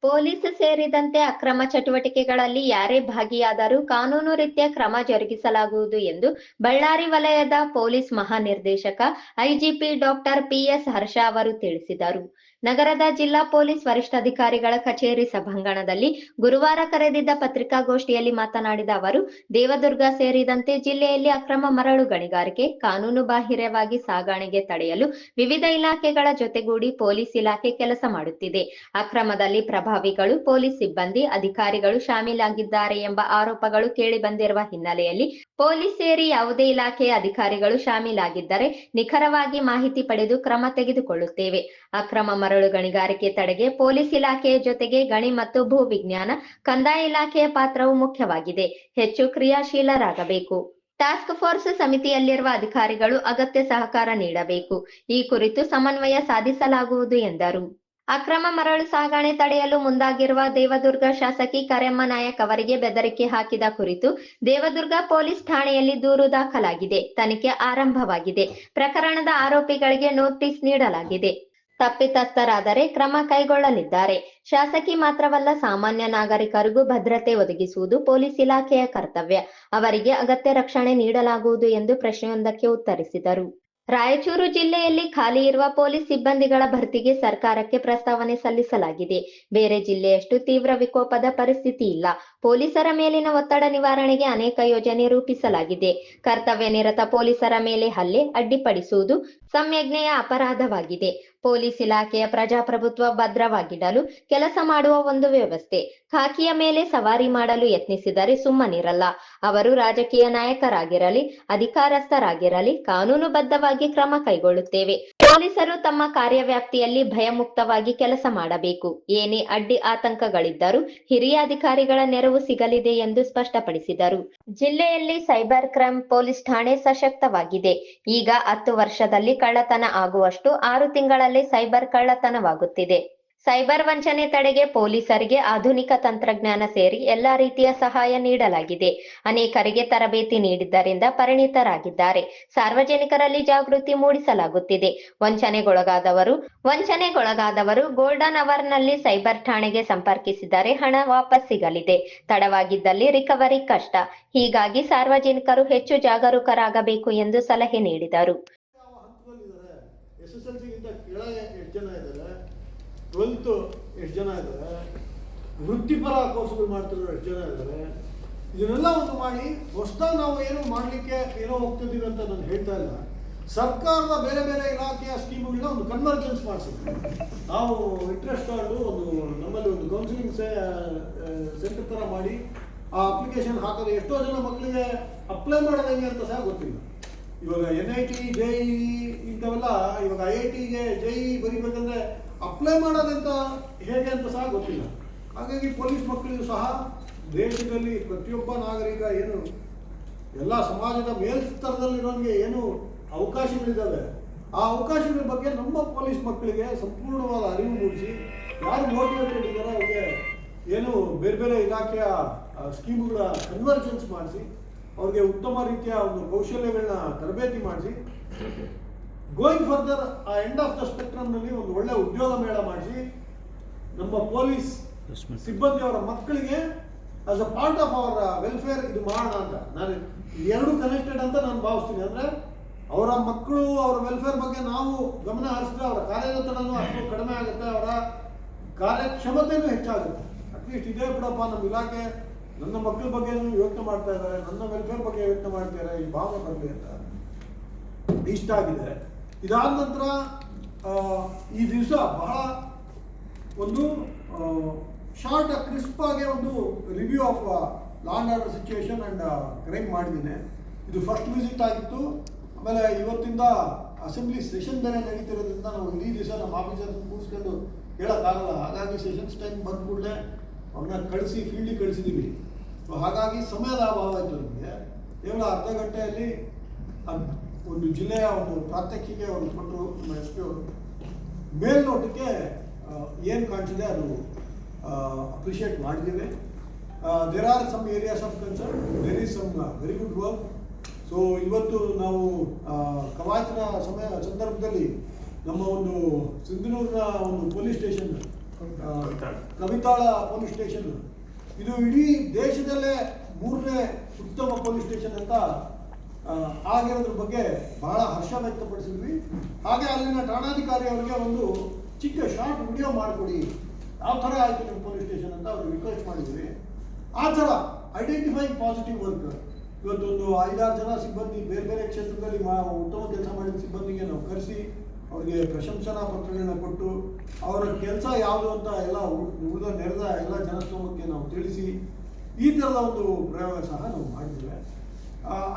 Police ಸೇರಿದಂತೆ ಅಕ್ರಮ ಚಟುವಟಿಕೆಗಳಲ್ಲಿ ಯಾರೇ ಭಾಗಿಯಾದರೂ ಕಾನೂನು ರೀತ್ಯ ಕ್ರಮ ಜರುಗಿಸಲಾಗುವುದು ಎಂದು ಬಳ್ಳಾರಿ ವಲಯದ ಪೊಲೀಸ್ ಮಹಾನಿರ್ದೇಶಕ ಐಜಿಪಿ ಡಾಕ್ಟರ್ ಪಿಎಸ್ ಹರ್ಷ ಅವರು ತಿಳಿಸಿದರು. ನಗರದ ಜಿಲ್ಲಾ ಪೊಲೀಸ್ ವರಿಷ್ಠಾಧಿಕಾರಿಗಳ ಕಚೇರಿ ಸಭಾಂಗಣದಲ್ಲಿ ಗುರುವಾರ ಕರೆದಿದ್ದ ಪತ್ರಿಕಾಗೋಷ್ಠಿಯಲ್ಲಿ ಮಾತನಾಡಿದ ಅವರು, ದೇವದುರ್ಗ ಸೇರಿದಂತೆ ಜಿಲ್ಲೆಯಲ್ಲಿ ಅಕ್ರಮ ಮರಳು ಗಣಿಗಾರಿಕೆ, ಕಾನೂನು ಬಾಹಿರವಾಗಿ ಸಾಗಾಣಿಕೆ ತಡೆಯಲು ವಿವಿಧ ಇಲಾಖೆಗಳ ಜೊತೆಗೂಡಿ ಪೊಲೀಸ್ ಇಲಾಖೆ ಕೆಲಸ ಮಾಡುತ್ತಿದೆ. ಅಕ್ರಮದಲ್ಲಿ ಪ್ರಭಾವಿಗಳು, ಪೊಲೀಸ್ ಸಿಬ್ಬಂದಿ, ಅಧಿಕಾರಿಗಳು ಶಾಮೀಲಾಗಿದ್ದಾರೆ ಎಂಬ ಆರೋಪಗಳು ಕೇಳಿಬಂದಿರುವ ಹಿನ್ನೆಲೆಯಲ್ಲಿ ಪೊಲೀಸ್ ಸೇರಿ ಯಾವುದೇ ಇಲಾಖೆಯ ಅಧಿಕಾರಿಗಳು ಶಾಮೀಲಾಗಿದ್ದರೆ ನಿಖರವಾಗಿ ಮಾಹಿತಿ ಪಡೆದು ಕ್ರಮ ತೆಗೆದುಕೊಳ್ಳುತ್ತೇವೆ. ಅಕ್ರಮ ಮರಳು ಗಣಿಗಾರಿಕೆ ತಡೆಗೆ ಪೊಲೀಸ್ ಇಲಾಖೆಯ ಜೊತೆಗೆ ಗಣಿ ಮತ್ತು ಭೂ ವಿಜ್ಞಾನ, ಕಂದಾಯ ಇಲಾಖೆಯ ಪಾತ್ರವು ಮುಖ್ಯವಾಗಿದೆ. ಹೆಚ್ಚು ಕ್ರಿಯಾಶೀಲರಾಗಬೇಕು. ಟಾಸ್ಕ್ ಫೋರ್ಸ್ ಸಮಿತಿಯಲ್ಲಿರುವ ಅಧಿಕಾರಿಗಳು ಅಗತ್ಯ ಸಹಕಾರ ನೀಡಬೇಕು. ಈ ಕುರಿತು ಸಮನ್ವಯ ಸಾಧಿಸಲಾಗುವುದು ಎಂದರು. ಅಕ್ರಮ ಮರಳು ಸಾಗಣೆ ತಡೆಯಲು ಮುಂದಾಗಿರುವ ದೇವದುರ್ಗ ಶಾಸಕಿ ಕರೆಮ್ಮ ನಾಯಕ್ ಅವರಿಗೆ ಬೆದರಿಕೆ ಹಾಕಿದ ಕುರಿತು ದೇವದುರ್ಗ ಪೊಲೀಸ್ ಠಾಣೆಯಲ್ಲಿ ದೂರು ದಾಖಲಾಗಿದೆ. ತನಿಖೆ ಆರಂಭವಾಗಿದೆ. ಪ್ರಕರಣದ ಆರೋಪಿಗಳಿಗೆ ನೋಟಿಸ್ ನೀಡಲಾಗಿದೆ. ತಪ್ಪಿತಸ್ಥರಾದರೆ ಕ್ರಮ ಕೈಗೊಳ್ಳಲಿದ್ದಾರೆ. ಶಾಸಕಿ ಮಾತ್ರವಲ್ಲ, ಸಾಮಾನ್ಯ ನಾಗರಿಕರಿಗೂ ಭದ್ರತೆ ಒದಗಿಸುವುದು ಪೊಲೀಸ್ ಇಲಾಖೆಯ ಕರ್ತವ್ಯ. ಅವರಿಗೆ ಅಗತ್ಯ ರಕ್ಷಣೆ ನೀಡಲಾಗುವುದು ಎಂದು ಪ್ರಶ್ನೆಯೊಂದಕ್ಕೆ ಉತ್ತರಿಸಿದರು. ರಾಯಚೂರು ಜಿಲ್ಲೆಯಲ್ಲಿ ಖಾಲಿ ಇರುವ ಪೊಲೀಸ್ ಸಿಬ್ಬಂದಿಗಳ ಭರ್ತಿಗೆ ಸರ್ಕಾರಕ್ಕೆ ಪ್ರಸ್ತಾವನೆ ಸಲ್ಲಿಸಲಾಗಿದೆ. ಬೇರೆ ಜಿಲ್ಲೆಯಷ್ಟು ತೀವ್ರ ವಿಕೋಪದ ಪರಿಸ್ಥಿತಿ ಇಲ್ಲ. ಪೊಲೀಸರ ಮೇಲಿನ ಒತ್ತಡ ನಿವಾರಣೆಗೆ ಅನೇಕ ಯೋಜನೆ ರೂಪಿಸಲಾಗಿದೆ. ಕರ್ತವ್ಯ ನಿರತ ಪೊಲೀಸರ ಮೇಲೆ ಹಲ್ಲೆ, ಅಡ್ಡಿಪಡಿಸುವುದು ಸಂಜ್ಞೇಯ ಅಪರಾಧವಾಗಿದೆ. ಪೊಲೀಸ್ ಇಲಾಖೆಯ ಪ್ರಜಾಪ್ರಭುತ್ವ ಭದ್ರವಾಗಿಡಲು ಕೆಲಸ ಮಾಡುವ ಒಂದು ವ್ಯವಸ್ಥೆ. ಖಾಕಿಯ ಮೇಲೆ ಸವಾರಿ ಮಾಡಲು ಯತ್ನಿಸಿದರೆ ಸುಮ್ಮನಿರಲ್ಲ. ಅವರು ರಾಜಕೀಯ ನಾಯಕರಾಗಿರಲಿ, ಅಧಿಕಾರಸ್ಥರಾಗಿರಲಿ, ಕಾನೂನುಬದ್ಧವಾಗಿ ಕ್ರಮ ಕೈಗೊಳ್ಳುತ್ತೇವೆ. ಪೊಲೀಸರು ತಮ್ಮ ಕಾರ್ಯವ್ಯಾಪ್ತಿಯಲ್ಲಿ ಭಯಮುಕ್ತವಾಗಿ ಕೆಲಸ ಮಾಡಬೇಕು. ಏನೇ ಅಡ್ಡಿ ಆತಂಕಗಳಿದ್ದರೂ ಹಿರಿಯ ಅಧಿಕಾರಿಗಳ ನೆರವು ಸಿಗಲಿದೆ ಎಂದು ಸ್ಪಷ್ಟಪಡಿಸಿದರು. ಜಿಲ್ಲೆಯಲ್ಲಿ ಸೈಬರ್ ಕ್ರೈಂ ಪೊಲೀಸ್ ಠಾಣೆ ಸಶಕ್ತವಾಗಿದೆ. ಈಗ 10 ವರ್ಷದಲ್ಲಿ ಕಳ್ಳತನ ಆಗುವಷ್ಟು 6 ತಿಂಗಳಲ್ಲಿ ಸೈಬರ್ ಕಳ್ಳತನವಾಗುತ್ತಿದೆ. ಸೈಬರ್ ವಂಚನೆ ತಡೆಗೆ ಪೊಲೀಸರಿಗೆ ಆಧುನಿಕ ತಂತ್ರಜ್ಞಾನ ಸೇರಿ ಎಲ್ಲಾ ರೀತಿಯ ಸಹಾಯ ನೀಡಲಾಗಿದೆ. ಅನೇಕರಿಗೆ ತರಬೇತಿ ನೀಡಿದ್ದರಿಂದ ಪರಿಣಿತರಾಗಿದ್ದಾರೆ. ಸಾರ್ವಜನಿಕರಲ್ಲಿ ಜಾಗೃತಿ ಮೂಡಿಸಲಾಗುತ್ತಿದೆ. ವಂಚನೆಗೊಳಗಾದವರು ಗೋಲ್ಡನ್ ಅವರ್ನಲ್ಲಿ ಸೈಬರ್ ಠಾಣೆಗೆ ಸಂಪರ್ಕಿಸಿದರೆ ಹಣ ವಾಪಸ್ ಸಿಗಲಿದೆ. ತಡವಾಗಿದ್ದಲ್ಲಿ ರಿಕವರಿ ಕಷ್ಟ. ಹೀಗಾಗಿ ಸಾರ್ವಜನಿಕರು ಹೆಚ್ಚು ಜಾಗರೂಕರಾಗಬೇಕು ಎಂದು ಸಲಹೆ ನೀಡಿದರು. 12th ಎಷ್ಟು ಜನ ಇದ್ದಾರೆ, ವೃತ್ತಿಪರ ಕೋರ್ಸ್ಗಳು ಮಾಡ್ತಿರೋ ಎಷ್ಟು ಜನ ಇದ್ದಾರೆ, ಇದನ್ನೆಲ್ಲ ಒಂದು ಮಾಡಿ ಹೊಸದಾಗಿ ನಾವು ಏನು ಮಾಡಲಿಕ್ಕೆ ಏನೋ ಹೋಗ್ತಿದ್ದೀವಿ ಅಂತ ನಾನು ಹೇಳ್ತಾ ಇಲ್ಲ. ಸರ್ಕಾರದ ಬೇರೆ ಬೇರೆ ಇಲಾಖೆಯ ಸ್ಕೀಮ್ಗಳನ್ನ ಒಂದು ಕನ್ವರ್ಜೆನ್ಸ್ ಮಾಡಿಸಿದ್ವಿ. ನಾವು ಇಂಟ್ರೆಸ್ಟ್ ತಗೊಂಡು ನಮ್ಮಲ್ಲಿ ಒಂದು ಕೌನ್ಸಿಲಿಂಗ್ ಸೆಂಟರ್ ಥರ ಮಾಡಿ ಆ ಅಪ್ಲಿಕೇಶನ್ ಹಾಕಿದ್ರೆ ಎಷ್ಟೋ ಜನ ಮಕ್ಕಳಿಗೆ ಅಪ್ಲೈ ಮಾಡೋದು ಹೆಂಗೆ ಅಂತ ಸಹ ಗೊತ್ತಿಲ್ಲ. ಇವಾಗ NIT, JEE ಇಂಥವೆಲ್ಲ, ಇವಾಗ IITಗೆ JEE ಬರೀಬೇಕಂದ್ರೆ ಅಪ್ಲೈ ಮಾಡೋದಂತ ಹೇಗೆ ಅಂತ ಸಹ ಗೊತ್ತಿಲ್ಲ. ಹಾಗಾಗಿ ಪೊಲೀಸ್ ಮಕ್ಕಳಿಗೂ ಸಹ ದೇಶದಲ್ಲಿ ಪ್ರತಿಯೊಬ್ಬ ನಾಗರಿಕ ಏನು ಎಲ್ಲ ಸಮಾಜದ ಮೇಲ್ಸ್ತರದಲ್ಲಿರೋನಿಗೆ ಏನು ಅವಕಾಶಗಳಿದ್ದಾವೆ, ಆ ಅವಕಾಶಗಳ ಬಗ್ಗೆ ನಮ್ಮ ಪೊಲೀಸ್ ಮಕ್ಕಳಿಗೆ ಸಂಪೂರ್ಣವಾದ ಅರಿವು ಮೂಡಿಸಿ, ಯಾರು ಮೋಟಿವೇಟೆಡ್ ಇದ್ದಾರೋ ಅವ್ರಿಗೆ ಏನು ಬೇರೆ ಬೇರೆ ಇಲಾಖೆಯ ಸ್ಕೀಮ್ಗಳ ಕನ್ವರ್ಜೆನ್ಸ್ ಮಾಡಿಸಿ ಅವ್ರಿಗೆ ಉತ್ತಮ ರೀತಿಯ ಒಂದು ಕೌಶಲ್ಯಗಳನ್ನ ತರಬೇತಿ ಮಾಡಿಸಿ ಗೋಯಿಂಗ್ ಫರ್ದರ್ ಆ ಎಂಡ್ ಆಫ್ ದ ಸ್ಪೆಕ್ಟ್ರಮ್ನಲ್ಲಿ ಒಂದು ಒಳ್ಳೆ ಉದ್ಯೋಗ ಮೇಳ ಮಾಡಿಸಿ ನಮ್ಮ ಪೊಲೀಸ್ ಸಿಬ್ಬಂದಿಯವರ ಮಕ್ಕಳಿಗೆ as a part of our welfare ಇದು ಮಾಡೋಣ ಅಂತ ನಾನು ಎರಡು ಕನೆಕ್ಟೆಡ್ ಅಂತ ನಾನು ಭಾವಿಸ್ತೀನಿ. ಅಂದರೆ ಅವರ ಮಕ್ಕಳು ಅವರ ವೆಲ್ಫೇರ್ ಬಗ್ಗೆ ನಾವು ಗಮನ ಹರಿಸಿದ್ರೆ ಅವರ ಕಾರ್ಯತನೂ ಅಷ್ಟು ಕಡಿಮೆ ಆಗುತ್ತೆ, ಅವರ ಕಾರ್ಯಕ್ಷಮತೆಯೂ ಹೆಚ್ಚಾಗುತ್ತೆ. ಅಟ್ಲೀಸ್ಟ್ ಇದೇ ಬಿಡಪ್ಪ, ನಮ್ಮ ಇಲಾಖೆ ನನ್ನ ಮಕ್ಕಳ ಬಗ್ಗೆ ಯೋಚನೆ ಮಾಡ್ತಾ ಇದ್ದಾರೆ, ನನ್ನ ವೆಲ್ಫೇರ್ ಬಗ್ಗೆ ಯೋಚನೆ ಮಾಡ್ತಾರೆ, ಈ ಭಾವನೆ ಬರಲಿ ಅಂತ ಇಷ್ಟ ಆಗಿದೆ. ಇದಾದ ನಂತರ ಈ ದಿವಸ ಬಹಳ ಒಂದು ಶಾರ್ಟ್ ಕ್ರಿಸ್ಪ್ ಆಗಿ ಒಂದು review of law and order situation and crime ಮಾಡಿದ್ದೀನಿ. ಇದು ಫಸ್ಟ್ ವಿಸಿಟ್ ಆಗಿತ್ತು. ಆಮೇಲೆ ಇವತ್ತಿಂದ ಅಸೆಂಬ್ಲಿ ಸೆಷನ್ ಬೇರೆ ನಡೀತಿರೋದ್ರಿಂದ ನಾವು ಇಡೀ ದಿವಸ ನಮ್ಮ ಆಫೀಸರ್ ಕೂರಿಸ್ಕೊಂಡು ಹೇಳೋಕ್ಕಾಗಲ್ಲ. ಹಾಗಾಗಿ ಸೆಷನ್ಸ್ ಟೈಮ್ ಬಂದ ಕೂಡಲೇ ಅವ್ರನ್ನ ಕಳಿಸಿ ಫೀಲ್ಡಿಗೆ ಕಳಿಸಿದ್ದೀವಿ. ಸೊ ಹಾಗಾಗಿ ಸಮಯದ ಅಭಾವ ಆಯಿತು ನಮಗೆ. ಕೇವಲ ಅರ್ಧ ಗಂಟೆಯಲ್ಲಿ ಒಂದು ಜಿಲ್ಲೆಯ ಒಂದು ಪ್ರಾತ್ಯಕ್ಷಿಕೆ ಅವರು ಕೊಟ್ಟರು ನಮ್ಮ SP ಅವರು. ಮೇಲ್ನೋಟಕ್ಕೆ ಏನು ಕಾಣಿಸಿದೆ ಅದು ಅಪ್ರಿಷಿಯೇಟ್ ಮಾಡಿದ್ದೇವೆ. There are some areas of concern, there is some very good work. So ಇವತ್ತು ನಾವು ಕವಾಯತಿನ ಸಂದರ್ಭದಲ್ಲಿ ನಮ್ಮ ಒಂದು ಸಿಂಧನೂರಿನ ಒಂದು police station Kavital police station ಇದು ಇಡೀ ದೇಶದಲ್ಲೇ 3ನೇ ಉತ್ತಮ ಪೊಲೀಸ್ ಸ್ಟೇಷನ್ ಅಂತ ಆಗಿರೋದ್ರ ಬಗ್ಗೆ ಬಹಳ ಹರ್ಷ ವ್ಯಕ್ತಪಡಿಸಿದ್ವಿ. ಹಾಗೆ ಅಲ್ಲಿನ ಠಾಣಾಧಿಕಾರಿ ಅವರಿಗೆ ಒಂದು ಚಿಕ್ಕ ಶಾರ್ಟ್ ವಿಡಿಯೋ ಮಾಡಿಕೊಡಿ, ಯಾವ ಥರ ಆಯಿತು ನಿಮ್ಮ ಪೊಲೀಸ್ ಸ್ಟೇಷನ್ ಅಂತ ಅವ್ರಿಗೆ ರಿಕ್ವೆಸ್ಟ್ ಮಾಡಿದ್ವಿ. ಆ ಥರ ಐಡೆಂಟಿಫೈಯಿಂಗ್ ಪಾಸಿಟಿವ್ ವರ್ಕ್ ಇವತ್ತೊಂದು 5-6 ಜನ ಸಿಬ್ಬಂದಿ ಬೇರೆ ಬೇರೆ ಕ್ಷೇತ್ರದಲ್ಲಿ ಉತ್ತಮ ಕೆಲಸ ಮಾಡಿದ ಸಿಬ್ಬಂದಿಗೆ ನಾವು ಕರೆಸಿ ಅವರಿಗೆ ಪ್ರಶಂಸನಾ ಪತ್ರಗಳನ್ನ ಕೊಟ್ಟು ಅವರ ಕೆಲಸ ಯಾವುದು ಅಂತ ಎಲ್ಲ ನೆರೆದ ಎಲ್ಲ ಜನಸ್ತೋಮಕ್ಕೆ ನಾವು ತಿಳಿಸಿ ಈ ಥರದ ಒಂದು ಪ್ರಯೋಗ ಸಹ ನಾವು ಮಾಡಿದ್ದೇವೆ.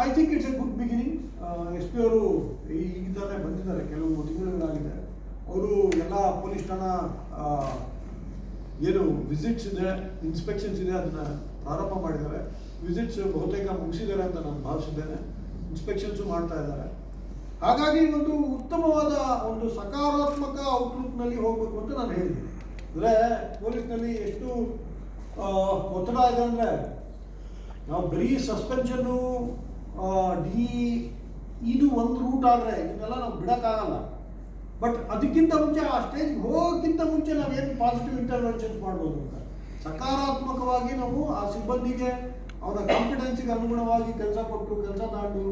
I think it's a good beginning. S P ಅವರು ಈಗ ತಾನೇ ಬಂದಿದ್ದಾರೆ, ಕೆಲವು ತಿಂಗಳುಗಳಾಗಿದೆ. ಅವರು ಎಲ್ಲ ಪೊಲೀಸ್ ಠಾಣಾ ಏನು ವಿಸಿಟ್ಸ್ ಇದೆ, ಇನ್ಸ್ಪೆಕ್ಷನ್ಸ್ ಇದೆ, ಅದನ್ನು ಪ್ರಾರಂಭ ಮಾಡಿದ್ದಾರೆ. ವಿಸಿಟ್ಸ್ ಬಹುತೇಕ ಮುಗಿಸಿದ್ದಾರೆ ಅಂತ ನಾನು ಭಾವಿಸಿದ್ದೇನೆ. ಇನ್ಸ್ಪೆಕ್ಷನ್ಸು ಮಾಡ್ತಾ ಇದ್ದಾರೆ. ಹಾಗಾಗಿ ಒಂದು ಉತ್ತಮವಾದ ಒಂದು ಸಕಾರಾತ್ಮಕ ಔಟ್ಲುಕ್ನಲ್ಲಿ ಹೋಗಬೇಕು ಅಂತ ನಾನು ಹೇಳಿದ್ದೀನಿ. ಅಂದರೆ ಪೊಲೀಸ್ನಲ್ಲಿ ಎಷ್ಟು ಒತ್ತಡ ಇದೆ ಅಂದರೆ ನಾವು ಬರೀ ಸಸ್ಪೆನ್ಷನ್ನು ಇದು ಒಂದು ರೂಟ್ ಆದರೆ ಇದನ್ನೆಲ್ಲ ನಾವು ಬಿಡೋಕ್ಕಾಗಲ್ಲ. ಬಟ್ ಅದಕ್ಕಿಂತ ಮುಂಚೆ ಆ ಸ್ಟೇಜ್ ಹೋಗೋಕ್ಕಿಂತ ಮುಂಚೆ ನಾವೇನು ಪಾಸಿಟಿವ್ ಇಂಟರ್ವೆನ್ಷನ್ಸ್ ಮಾಡ್ಬೋದು ಅಂತ ಸಕಾರಾತ್ಮಕವಾಗಿ ನಾವು ಆ ಸಿಬ್ಬಂದಿಗೆ ಅವರ ಕಾನ್ಫಿಡೆನ್ಸಿಗೆ ಅನುಗುಣವಾಗಿ ಕೆಲಸ ಕೊಟ್ಟು ಕೆಲಸ ತಾಂಡು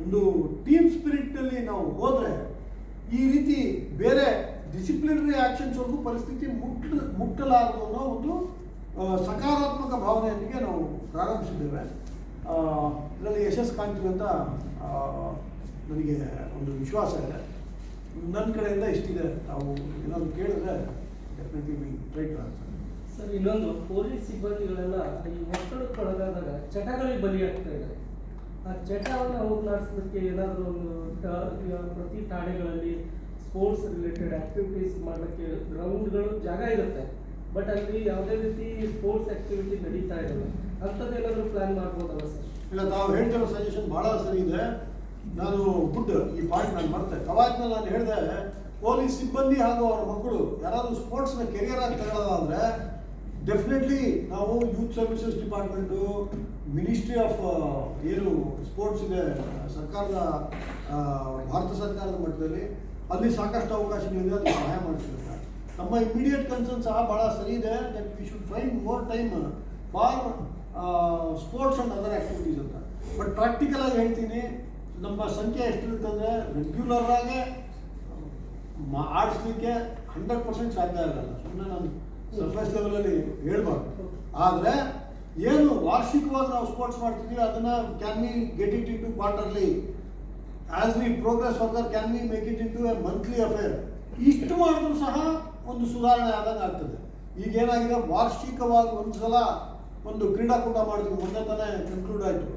ಒಂದು ಟೀಮ್ ಸ್ಪಿರಿಟ್ನಲ್ಲಿ ನಾವು ಹೋದರೆ ಈ ರೀತಿ ಬೇರೆ ಡಿಸಿಪ್ಲಿನರಿ ಆ್ಯಕ್ಷನ್ಸ್ವರೆಗೂ ಪರಿಸ್ಥಿತಿ ಮುಟ್ಟಲಾರದು ಅನ್ನೋ ಒಂದು ಸಕಾರಾತ್ಮಕ ಭಾವನೆಯೊಂದಿಗೆ ನಾವು ಪ್ರಾರಂಭಿಸಿದ್ದೇವೆ. ಇದರಲ್ಲಿ ಯಶಸ್ಸು ಕಾಣ್ತೀವಿ ಅಂತ ನನಗೆ ಒಂದು ವಿಶ್ವಾಸ ಇದೆ. ನನ್ನ ಕಡೆಯಿಂದ ಇಷ್ಟಿದೆ. ತಾವು ಏನಾದ್ರು ಕೇಳಿದ್ರೆ ಡೆಫಿನೆಟ್ಲಿ ಟ್ರೈ ಮಾಡ್ತಾರೆ. ಸರ್, ಇನ್ನೊಂದು ಪೊಲೀಸ್ ಸಿಬ್ಬಂದಿಗಳೆಲ್ಲ ಈ ಒತ್ತಡಕ್ಕೊಳಗಾದಾಗ ಚಟಗಳಿಗೆ ಬಲಿಯಾಗ್ತಾ ಇದ್ದಾರೆ. ಆ ಚಟವನ್ನು ಹೋಗ್ಲಾಡಿಸೋದಕ್ಕೆ ಏನಾದರೂ ಒಂದು ಪ್ರತಿ ಠಾಣೆಗಳಲ್ಲಿ ಸ್ಪೋರ್ಟ್ಸ್ ರಿಲೇಟೆಡ್ ಆಕ್ಟಿವಿಟೀಸ್ ಮಾಡಲಿಕ್ಕೆ ಗ್ರೌಂಡ್ಗಳು ಜಾಗ ಇರುತ್ತೆ, ಬಟ್ ಅಲ್ಲಿ ಯಾವುದೇ ರೀತಿ ಸ್ಪೋರ್ಟ್ಸ್ ಆಕ್ಟಿವಿಟಿ ನಡೀತಾ ಇರಲ್ಲ. ಅಂಥದ್ದು ಏನಾದರೂ ಪ್ಲಾನ್ ಮಾಡ್ಬೋದಲ್ಲ ಸರ್? ಇಲ್ಲ, ತಾವು ಹೇಳ್ತಿರೋ ಸಜೆಷನ್ ಭಾಳ ಸರಿ ಇದೆ. ನಾನು ಗುಡ್ ಈ ಪಾಯಿಂಟ್ ನಾನು ಮಾಡ್ತೆ. ಕವಾಯತ್ನಲ್ಲಿ ನಾನು ಹೇಳಿದೆ, ಪೊಲೀಸ್ ಸಿಬ್ಬಂದಿ ಹಾಗೂ ಅವರ ಮಕ್ಕಳು ಯಾರಾದರೂ ಸ್ಪೋರ್ಟ್ಸ್ನ ಕೆರಿಯರ್ ಆಗಿ ತಗೊಳ್ಳೋದಾದರೆ ಡೆಫಿನೆಟ್ಲಿ ನಾವು youth services department, ministry of ಏನು ಸ್ಪೋರ್ಟ್ಸ್ ಇದೆ ಸರ್ಕಾರದ ಭಾರತ ಸರ್ಕಾರದ ಮಟ್ಟದಲ್ಲಿ ಅಲ್ಲಿ ಸಾಕಷ್ಟು ಅವಕಾಶಗಳಿದೆ, ಅದು ಸಹಾಯ ಮಾಡ್ತಿರುತ್ತೆ. ನಮ್ಮ ಇಮಿಡಿಯೇಟ್ ಕನ್ಸರ್ನ್ ಸಹ ಭಾಳ ಸರಿ ಇದೆ. That we should find more time for sports and other activities ಅಂತ. ಬಟ್ ಪ್ರಾಕ್ಟಿಕಲ್ ಆಗಿ ಹೇಳ್ತೀನಿ, ನಮ್ಮ ಸಂಖ್ಯೆ ಎಷ್ಟಿರುತ್ತಂದರೆ ರೆಗ್ಯುಲರ್ ಆಗಿ ಆಡಿಸ್ಲಿಕ್ಕೆ 100% ಸಾಧ್ಯ ಆಗಲ್ಲ. ಸುಮ್ಮನೆ ನಾನು ಸರ್ಫೇಸ್ ಲೆವೆಲಲ್ಲಿ ಹೇಳ್ಬಾರ್ದು. ಆದರೆ ಏನು ವಾರ್ಷಿಕವಾಗಿ ನಾವು ಸ್ಪೋರ್ಟ್ಸ್ ಮಾಡ್ತಿದ್ದೀವಿ ಅದನ್ನು can we get it into quarterly, as we progress further can we make it into a monthly affair. ಇಷ್ಟು ಮಾಡಿದ್ರು ಸಹ ಒಂದು ಸುಧಾರಣೆ ಆದಂಗೆ ಆಗ್ತದೆ. ಈಗೇನಾಗಿದೆ, ವಾರ್ಷಿಕವಾಗಿ ಒಂದು ಸಲ ಒಂದು ಕ್ರೀಡಾಕೂಟ ಮಾಡಿದ್ವಿ, ಮೊನ್ನೆ ತಾನೇ ಕನ್ಕ್ಲೂಡ್ ಆಯಿತು.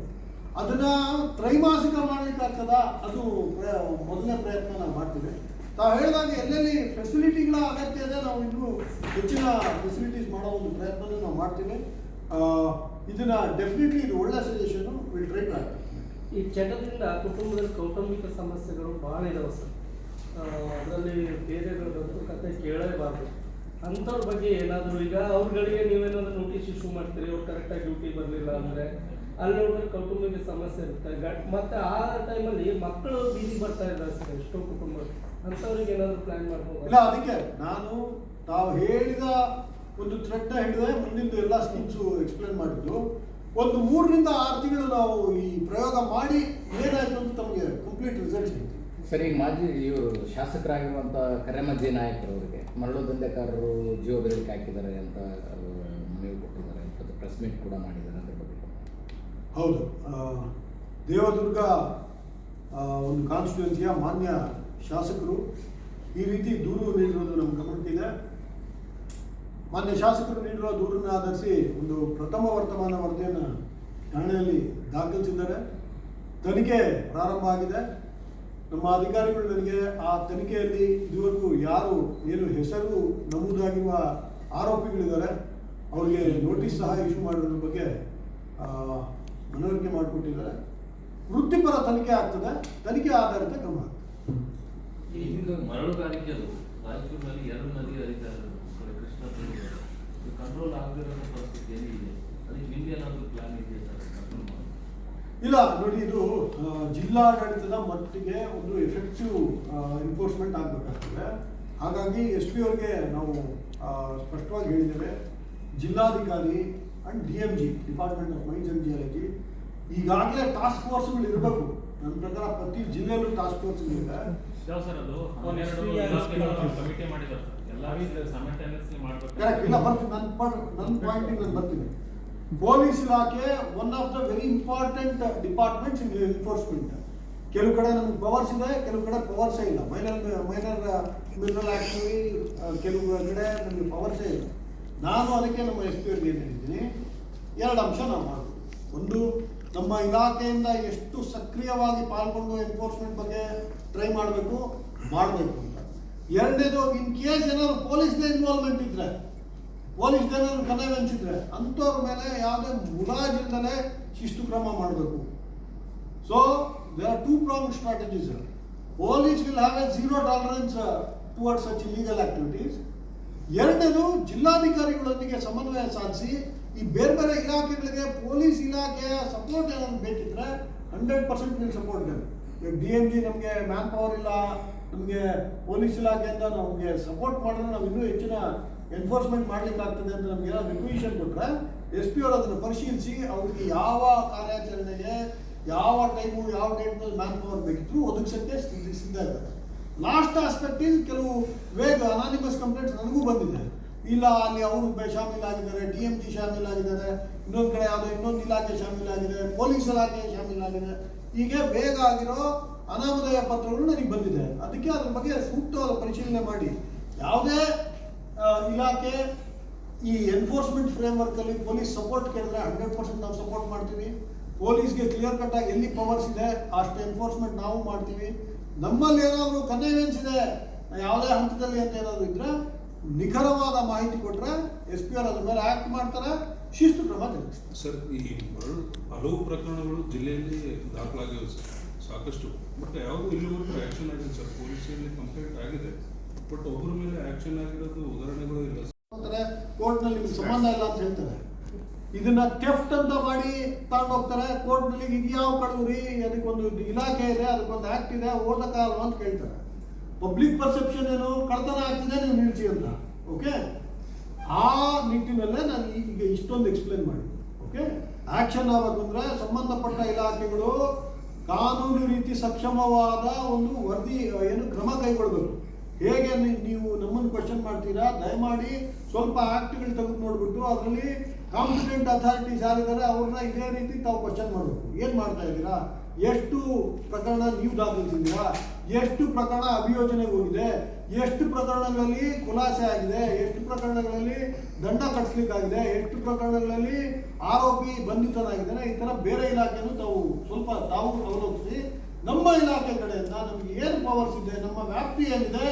ಅದನ್ನು ತ್ರೈಮಾಸಿಕ ಮಾಡಲಿಕ್ಕೆ ಆಗ್ತದ, ಅದು ಮೊದಲನೇ ಪ್ರಯತ್ನ ನಾವು ಮಾಡ್ತೀವಿ. ತಾವು ಹೇಳಿದಾಗ ಎಲ್ಲೆಲ್ಲಿ ಫೆಸಿಲಿಟಿಗಳ ಅಗತ್ಯ ಇದೆ ನಾವು ಇನ್ನೂ ಹೆಚ್ಚಿನ ಫೆಸಿಲಿಟೀಸ್ ಮಾಡೋ ಒಂದು ಪ್ರಯತ್ನ ನಾವು ಮಾಡ್ತೀವಿ. ಇದನ್ನು ಡೆಫಿನೆಟ್ಲಿ ಇದು ಒಳ್ಳೆ suggestion, will try to act. ಈ ಚಟದಿಂದ ಕುಟುಂಬದ ಕೌಟುಂಬಿಕ ಸಮಸ್ಯೆಗಳು ಭಾಳ ಇದಾವೆ ಸರ್. ಅದರಲ್ಲಿ ಬೇರೆಗಳದಂತೂ ಕತೆ ಕೇಳಲೇಬಾರ್ದು. ಅಂಥವ್ರ ಬಗ್ಗೆ ಏನಾದರೂ ಈಗ ಅವ್ರಗಳಿಗೆ ನೀವೇನಾದರೂ ನೋಟಿಸ್ ಇಶ್ಯೂ ಮಾಡ್ತೀರಿ, ಅವ್ರು ಕರೆಕ್ಟಾಗಿ ಡ್ಯೂಟಿ ಬರಲಿಲ್ಲ ಅಂದರೆ ಅಲ್ಲಿ ನೋಡಿದ್ರೆ ಕೌಟುಂಬಿಕ ಸಮಸ್ಯೆ ಇರುತ್ತೆ. ಮತ್ತು ಆ ಟೈಮಲ್ಲಿ ಮಕ್ಕಳು ಬೀದಿ ಬರ್ತಾ ಇದ್ದಾರೆ ಸರ್ ಎಷ್ಟೋ ಕುಟುಂಬ. ಅಂಥವ್ರಿಗೆ ಏನಾದರೂ ಪ್ಲ್ಯಾನ್ ಮಾಡ್ಬೋದು? ಇಲ್ಲ, ಅದಕ್ಕೆ ನಾನು ತಾವು ಹೇಳಿದ ಒಂದು ಥ್ರೆಡ್ನ ಹಿಡಿದ್ರೆ ಮುಂದಿನ ಎಲ್ಲ ಸ್ಕೀಮ್ಸು ಎಕ್ಸ್ಪ್ಲೇನ್ ಮಾಡಿದ್ದು. ಒಂದು 3 ರಿಂದ 6 ತಿಂಗಳು ನಾವು ಈ ಪ್ರಯೋಗ ಮಾಡಿ ಏನಾಯಿತು ಅಂತ ತಮಗೆ ಕಂಪ್ಲೀಟ್ ರಿಸಲ್ಟ್ ಸಿಗ್ತೀವಿ. ಸರಿ, ಮಾಜಿ ಇವರು ಶಾಸಕರಾಗಿರುವಂಥ ಕರೆಮಜ್ಜಿ ನಾಯಕರವರಿಗೆ ಮರಳು ದಂಧೆಕಾರರು ಜೀವ ಬೆದರಿಕೆ ಹಾಕಿದ್ದಾರೆ ಅಂತ ಮನವಿ ಕೊಟ್ಟಿದ್ದಾರೆ, ಪ್ರೆಸ್ ಮೀಟ್ ಕೂಡ ಮಾಡಿದ್ದಾರೆ. ಅದ್ರ ಬಗ್ಗೆ ಹೌದು, ದೇವದುರ್ಗ ಒಂದು ಕಾನ್ಸ್ಟಿಟ್ಯೂನ್ಸಿಯ ಮಾನ್ಯ ಶಾಸಕರು ಈ ರೀತಿ ದೂರು ನೀಡಿರೋದು ನಮ್ಮ ಗಮನಕ್ಕಿದೆ. ಮಾನ್ಯ ಶಾಸಕರು ನೀಡಿರುವ ದೂರನ್ನು ಆಧರಿಸಿ ಒಂದು ಪ್ರಥಮ ವರ್ತಮಾನ ವರದಿಯನ್ನು ಠಾಣೆಯಲ್ಲಿ ದಾಖಲಿಸಿದ್ದಾರೆ. ತನಿಖೆ ಪ್ರಾರಂಭ ಆಗಿದೆ. ನಮ್ಮ ಅಧಿಕಾರಿಗಳು ನನಗೆ ಆ ತನಿಖೆಯಲ್ಲಿ ಇದುವರೆಗೂ ಯಾರು ಏನು ಹೆಸರು ನಮೂದಾಗಿರುವ ಆರೋಪಿಗಳಿದ್ದಾರೆ ಅವರಿಗೆ ನೋಟಿಸ್ ಸಹ ಇಶ್ಯೂ ಮಾಡೋದ್ರ ಬಗ್ಗೆ ಮನವರಿಕೆ ಮಾಡಿಕೊಟ್ಟಿದ್ದಾರೆ. ವೃತ್ತಿಪರ ತನಿಖೆ ಆಗ್ತದೆ, ತನಿಖೆ ಆಧಾರಿತ ಕ್ರಮ ಆಗ್ತದೆ. ಈ ಹಿಂದೆ ಮರಳುಗಾರಿಕೆ ಅದು ರಾಯಚೂರಿನಲ್ಲಿ 2 ನದಿ ಹರಿತಾ ಇರೋದು ಕೃಷ್ಣ ಕಂಟ್ರೋಲ್ ಆಗದಿರೋ ಪರಿಸ್ಥಿತಿ ಏನಿದೆ, ಅದಕ್ಕೆ ನಿಮ್ಗೆ ಏನಾದರೂ ಪ್ಲಾನ್ ಇದೆಯಾ ಸರ್ ಕಂಟ್ರೋಲ್ ಮಾಡಿ? ಇಲ್ಲ ನೋಡಿ, ಇದು ಜಿಲ್ಲಾಡಳಿತದ ಮಟ್ಟಿಗೆ ಒಂದು ಎಫೆಕ್ಟಿವ್ ಎನ್ಫೋರ್ಸ್ಮೆಂಟ್ ಆಗಬೇಕಾಗ್ತದೆ. ಹಾಗಾಗಿ ಎಸ್ ಪಿ ಅವ್ರಿಗೆ ನಾವು ಸ್ಪಷ್ಟವಾಗಿ ಹೇಳಿದ್ದೇವೆ, ಜಿಲ್ಲಾಧಿಕಾರಿ and DMG department of mains and geology ಈಗಾಗಲೇ ಟಾಸ್ಕ್ ಫೋರ್ಸ್ಗಳು ಇರಬೇಕು. ನನ್ನ ಪ್ರಕಾರ ಪ್ರತಿ ಜಿಲ್ಲೆಯಲ್ಲೂ ಟಾಸ್ಕ್ ಫೋರ್ಸ್ಗಳಿದೆ. ಸರ್ ಅದು ಕಮಿಟಿ ಮಾಡಿದ್ದಾರೆ ಎಲ್ಲ ಸೈಮಲ್ಟೇನಿಯಸ್ಲಿ ಮಾಡಬೇಕು. ಕರೆಕ್ಟ್. ಇಲ್ಲ ಬರ್ತೀನಿ, ನನ್ನ ಪಾಯಿಂಟಿಗೆ ನಾನು ಬರ್ತೀನಿ. ಪೊಲೀಸ್ ಇಲಾಖೆ one of the very important departments in enforcement. ಕೆಲವು ಕಡೆ ನಮಗೆ ಪವರ್ಸ್ ಇದೆ, ಕೆಲವು ಕಡೆ ಪವರ್ಸೇ ಇಲ್ಲ. ಮೈನರ್ ಮಿನರಲ್ ಆಕ್ಟಿವಿ ಕೆಲವು ಕಡೆ ನಮಗೆ ಪವರ್ಸೇ ಇಲ್ಲ. ನಾನು ಅದಕ್ಕೆ ನಮ್ಮ SP ಅವ್ರಿಗೆ ಏನು ಹೇಳಿದ್ದೀನಿ, 2 ಅಂಶ ನಾವು ಮಾಡಬೇಕು. ಒಂದು, ನಮ್ಮ ಇಲಾಖೆಯಿಂದ ಎಷ್ಟು ಸಕ್ರಿಯವಾಗಿ ಪಾಲ್ಗೊಂಡು ಎನ್ಫೋರ್ಸ್ಮೆಂಟ್ ಬಗ್ಗೆ ಟ್ರೈ ಮಾಡಬೇಕು ಅಂತ. ಎರಡನೇದು, ಇನ್ ಕೇಸ್ ಏನಾದ್ರು ಪೊಲೀಸ್ದೇ ಇನ್ವಾಲ್ವ್ಮೆಂಟ್ ಇದ್ರೆ, ಪೊಲೀಸ್ದೇ ಏನಾದ್ರು ಕನೆವೆನ್ಸ್ ಇದ್ರೆ ಅಂಥವ್ರ ಮೇಲೆ ಯಾವುದೇ ಮುಲಾಜಿಲ್ಲದೆ ಶಿಸ್ತು ಕ್ರಮ ಮಾಡಬೇಕು. So there are 2-pronged strategies. Police will have a zero tolerance towards such illegal activities. ಎರಡನೇದು, ಜಿಲ್ಲಾಧಿಕಾರಿಗಳೊಂದಿಗೆ ಸಮನ್ವಯ ಸಾಧಿಸಿ ಈ ಬೇರೆ ಬೇರೆ ಇಲಾಖೆಗಳಿಗೆ ಪೊಲೀಸ್ ಇಲಾಖೆಯ ಸಪೋರ್ಟ್ ಏನಾದ್ರು ಬೇಕಿದ್ರೆ 100% ವಿಲ್ ಸಪೋರ್ಟ್ them. ಈಗ DMG ನಮಗೆ ಮ್ಯಾನ್ ಪವರ್ ಇಲ್ಲ, ನಮಗೆ ಪೊಲೀಸ್ ಇಲಾಖೆಯಿಂದ ನಮಗೆ ಸಪೋರ್ಟ್ ಮಾಡಿದ್ರೆ ನಾವು ಇನ್ನೂ ಹೆಚ್ಚಿನ ಎನ್ಫೋರ್ಸ್ಮೆಂಟ್ ಮಾಡ್ಲಿಕ್ಕೆ ಆಗ್ತದೆ ಅಂತ ನಮ್ಗೆ ಏನಾದ್ರು ರಿಕ್ವಿಷನ್ ಕೊಟ್ಟರೆ SP ಅವರು ಅದನ್ನು ಪರಿಶೀಲಿಸಿ ಅವ್ರಿಗೆ ಯಾವ ಕಾರ್ಯಾಚರಣೆಗೆ ಯಾವ ಟೈಮು ಯಾವ ಡೇಟ್ನಲ್ಲಿ ಮ್ಯಾನ್ ಪವರ್ ಬೇಕಿದ್ರು ಒದಗಿಸೋಕ್ಕೆ ಸಿದ್ಧ ಇದ್ದಾರೆ. ಲಾಸ್ಟ್ ಆಸ್ಪೆಕ್ಟ್ ಇಸ್, ಕೆಲವು ಅನಾನಿಮಸ್ ಕಂಪ್ಲೇಂಟ್ಸ್ ನನಗೂ ಬಂದಿದೆ. ಇಲ್ಲ ಅಲ್ಲಿ ಅವರು ಶಾಮೀಲಾಗಿದ್ದಾರೆ, DMG ಶಾಮೀಲಾಗಿದ್ದಾರೆ, ಇನ್ನೊಂದು ಕಡೆ ಯಾವುದೋ ಇನ್ನೊಂದು ಇಲಾಖೆ ಶಾಮೀಲಾಗಿದೆ, ಪೊಲೀಸ್ ಇಲಾಖೆ ಶಾಮೀಲಾಗಿದೆ. ಹೀಗೆ ಬೇಗ ಆಗಿರೋ ಅನಾಮಧೇಯ ಪತ್ರಗಳು ನನಗೆ ಬಂದಿದೆ. ಅದಕ್ಕೆ ಅದ್ರ ಬಗ್ಗೆ ಸೂಕ್ತವಾದ ಪರಿಶೀಲನೆ ಮಾಡಿ ಯಾವುದೇ ಇಲಾಖೆ ಈ ಎನ್ಫೋರ್ಸ್ಮೆಂಟ್ ಫ್ರೇಮ್ವರ್ಕಲ್ಲಿ ಪೊಲೀಸ್ ಸಪೋರ್ಟ್ ಕೇಳಿದ್ರೆ 100% ನಾವು ಸಪೋರ್ಟ್ ಮಾಡ್ತೀವಿ. ಪೊಲೀಸ್ಗೆ ಕ್ಲಿಯರ್ ಕಟ್ ಆಗಿ ಎಲ್ಲಿ ಪವರ್ಸ್ ಇದೆ ಅಷ್ಟು ಎನ್ಫೋರ್ಸ್ಮೆಂಟ್ ನಾವು ಮಾಡ್ತೀವಿ. ನಮ್ಮಲ್ಲಿ ಏನಾದರೂ ಕನ್ವೆನ್ಸ್ ಇದೆ ಯಾವುದೇ ಹಂತದಲ್ಲಿ ಅಂತ ಏನಾದರೂ ಇದ್ರೆ ನಿಖರವಾದ ಮಾಹಿತಿ ಕೊಟ್ಟರೆ SP ಅವರು ಅದ್ರ ಮೇಲೆ ಆಕ್ಟ್ ಮಾಡ್ತಾರೆ, ಶಿಸ್ತು ಕ್ರಮ ಜರುಗಿಸ್ತಾರೆ. ಸರ್, ಈ ಹಲವು ಪ್ರಕರಣಗಳು ಜಿಲ್ಲೆಯಲ್ಲಿ ದಾಖಲಾಗಿವೆ ಸರ್, ಸಾಕಷ್ಟು. ಬಟ್ ಯಾವುದು ಇಲ್ಲಿವರೆಗೂ ಆ್ಯಕ್ಷನ್ ಆಗಿದೆ ಸರ್. ಪೊಲೀಸಲ್ಲಿ ಕಂಪ್ಲೇಂಟ್ ಆಗಿದೆ, ಬಟ್ ಒಬ್ಬರ ಮೇಲೆ ಆ್ಯಕ್ಷನ್ ಆಗಿರೋದು ಉದಾಹರಣೆಗಳು ಇಲ್ಲ ಸರ್. ಕೋರ್ಟ್ನಲ್ಲಿ ನಿಮ್ಗೆ ಸಂಬಂಧ ಇಲ್ಲ ಅಂತ ಹೇಳ್ತಾರೆ. ಇದನ್ನ ಥೆಫ್ಟ್ ಅಂತ ಮಾಡಿ ತಗೊಂಡೋಗ್ತಾರೆ ಕೋರ್ಟ್ನಲ್ಲಿ. ಇದು ಯಾವ ಕಡೂರಿ, ಅದಕ್ಕೊಂದು ಇಲಾಖೆ ಇದೆ, ಅದಕ್ಕೊಂದು ಆಕ್ಟ್ ಇದೆ, ಓದಕ್ಕಾಗಲ್ಲ ಅಂತ ಕೇಳ್ತಾರೆ. ಪಬ್ಲಿಕ್ ಪರ್ಸೆಪ್ಷನ್ ಏನು, ಕಳ್ತನ ಆಗ್ತಿದೆ, ನೀವು ನಿಲ್ಲಿಸಿ ಅಂತ. ಓಕೆ, ಆ ನಿಟ್ಟಿನಲ್ಲೇ ನಾನು ಈಗ ಇಷ್ಟೊಂದು ಎಕ್ಸ್ಪ್ಲೇನ್ ಮಾಡಿದ್ದೆ. ಓಕೆ, ಆಕ್ಷನ್ ಆಗಬೇಕು ಅಂದರೆ ಸಂಬಂಧಪಟ್ಟ ಇಲಾಖೆಗಳು ಕಾನೂನು ರೀತಿ ಸಕ್ಷಮವಾದ ಒಂದು ವರದಿ ಕ್ರಮ ಕೈಗೊಳ್ಳಬೇಕು. ಹೇಗೆ ನೀವು ನಮ್ಮನ್ನು ಕ್ವಶನ್ ಮಾಡ್ತೀರಾ, ದಯಮಾಡಿ ಸ್ವಲ್ಪ ಆಕ್ಟ್ಗಳು ತೆಗೆದು ನೋಡ್ಬಿಟ್ಟು ಅದರಲ್ಲಿ ಕಾಂಪಿಟೆಂಟ್ ಅಥಾರಿಟೀಸ್ ಯಾರಿದ್ದಾರೆ ಅವ್ರನ್ನ ಇದೇ ರೀತಿ ತಾವು ಕ್ವಶನ್ ಮಾಡಬೇಕು. ಏನು ಮಾಡ್ತಾ ಇದ್ದೀರಾ, ಎಷ್ಟು ಪ್ರಕರಣ ನೀವು ದಾಖಲಿಸಿದ್ದೀರಾ, ಎಷ್ಟು ಪ್ರಕರಣ ಅಭಿಯೋಜನೆಗೆ ಹೋಗಿದೆ, ಎಷ್ಟು ಪ್ರಕರಣಗಳಲ್ಲಿ ಖುಲಾಸೆ ಆಗಿದೆ, ಎಷ್ಟು ಪ್ರಕರಣಗಳಲ್ಲಿ ದಂಡ ಕಟ್ಟಿಸ್ಲಿಕ್ಕಾಗಿದೆ, ಎಷ್ಟು ಪ್ರಕರಣಗಳಲ್ಲಿ ಆರೋಪಿ ಬಂಧಿತನಾಗಿದ್ದಾನೆ. ಈ ಥರ ಬೇರೆ ಇಲಾಖೆಯನ್ನು ತಾವು ಅವಲೋಕಿಸಿ ನಮ್ಮ ಇಲಾಖೆ ಕಡೆಯಿಂದ ನಮಗೆ ಏನು ಪವರ್ಸ್ ಇದೆ, ನಮ್ಮ ವ್ಯಾಪ್ತಿ ಏನಿದೆ,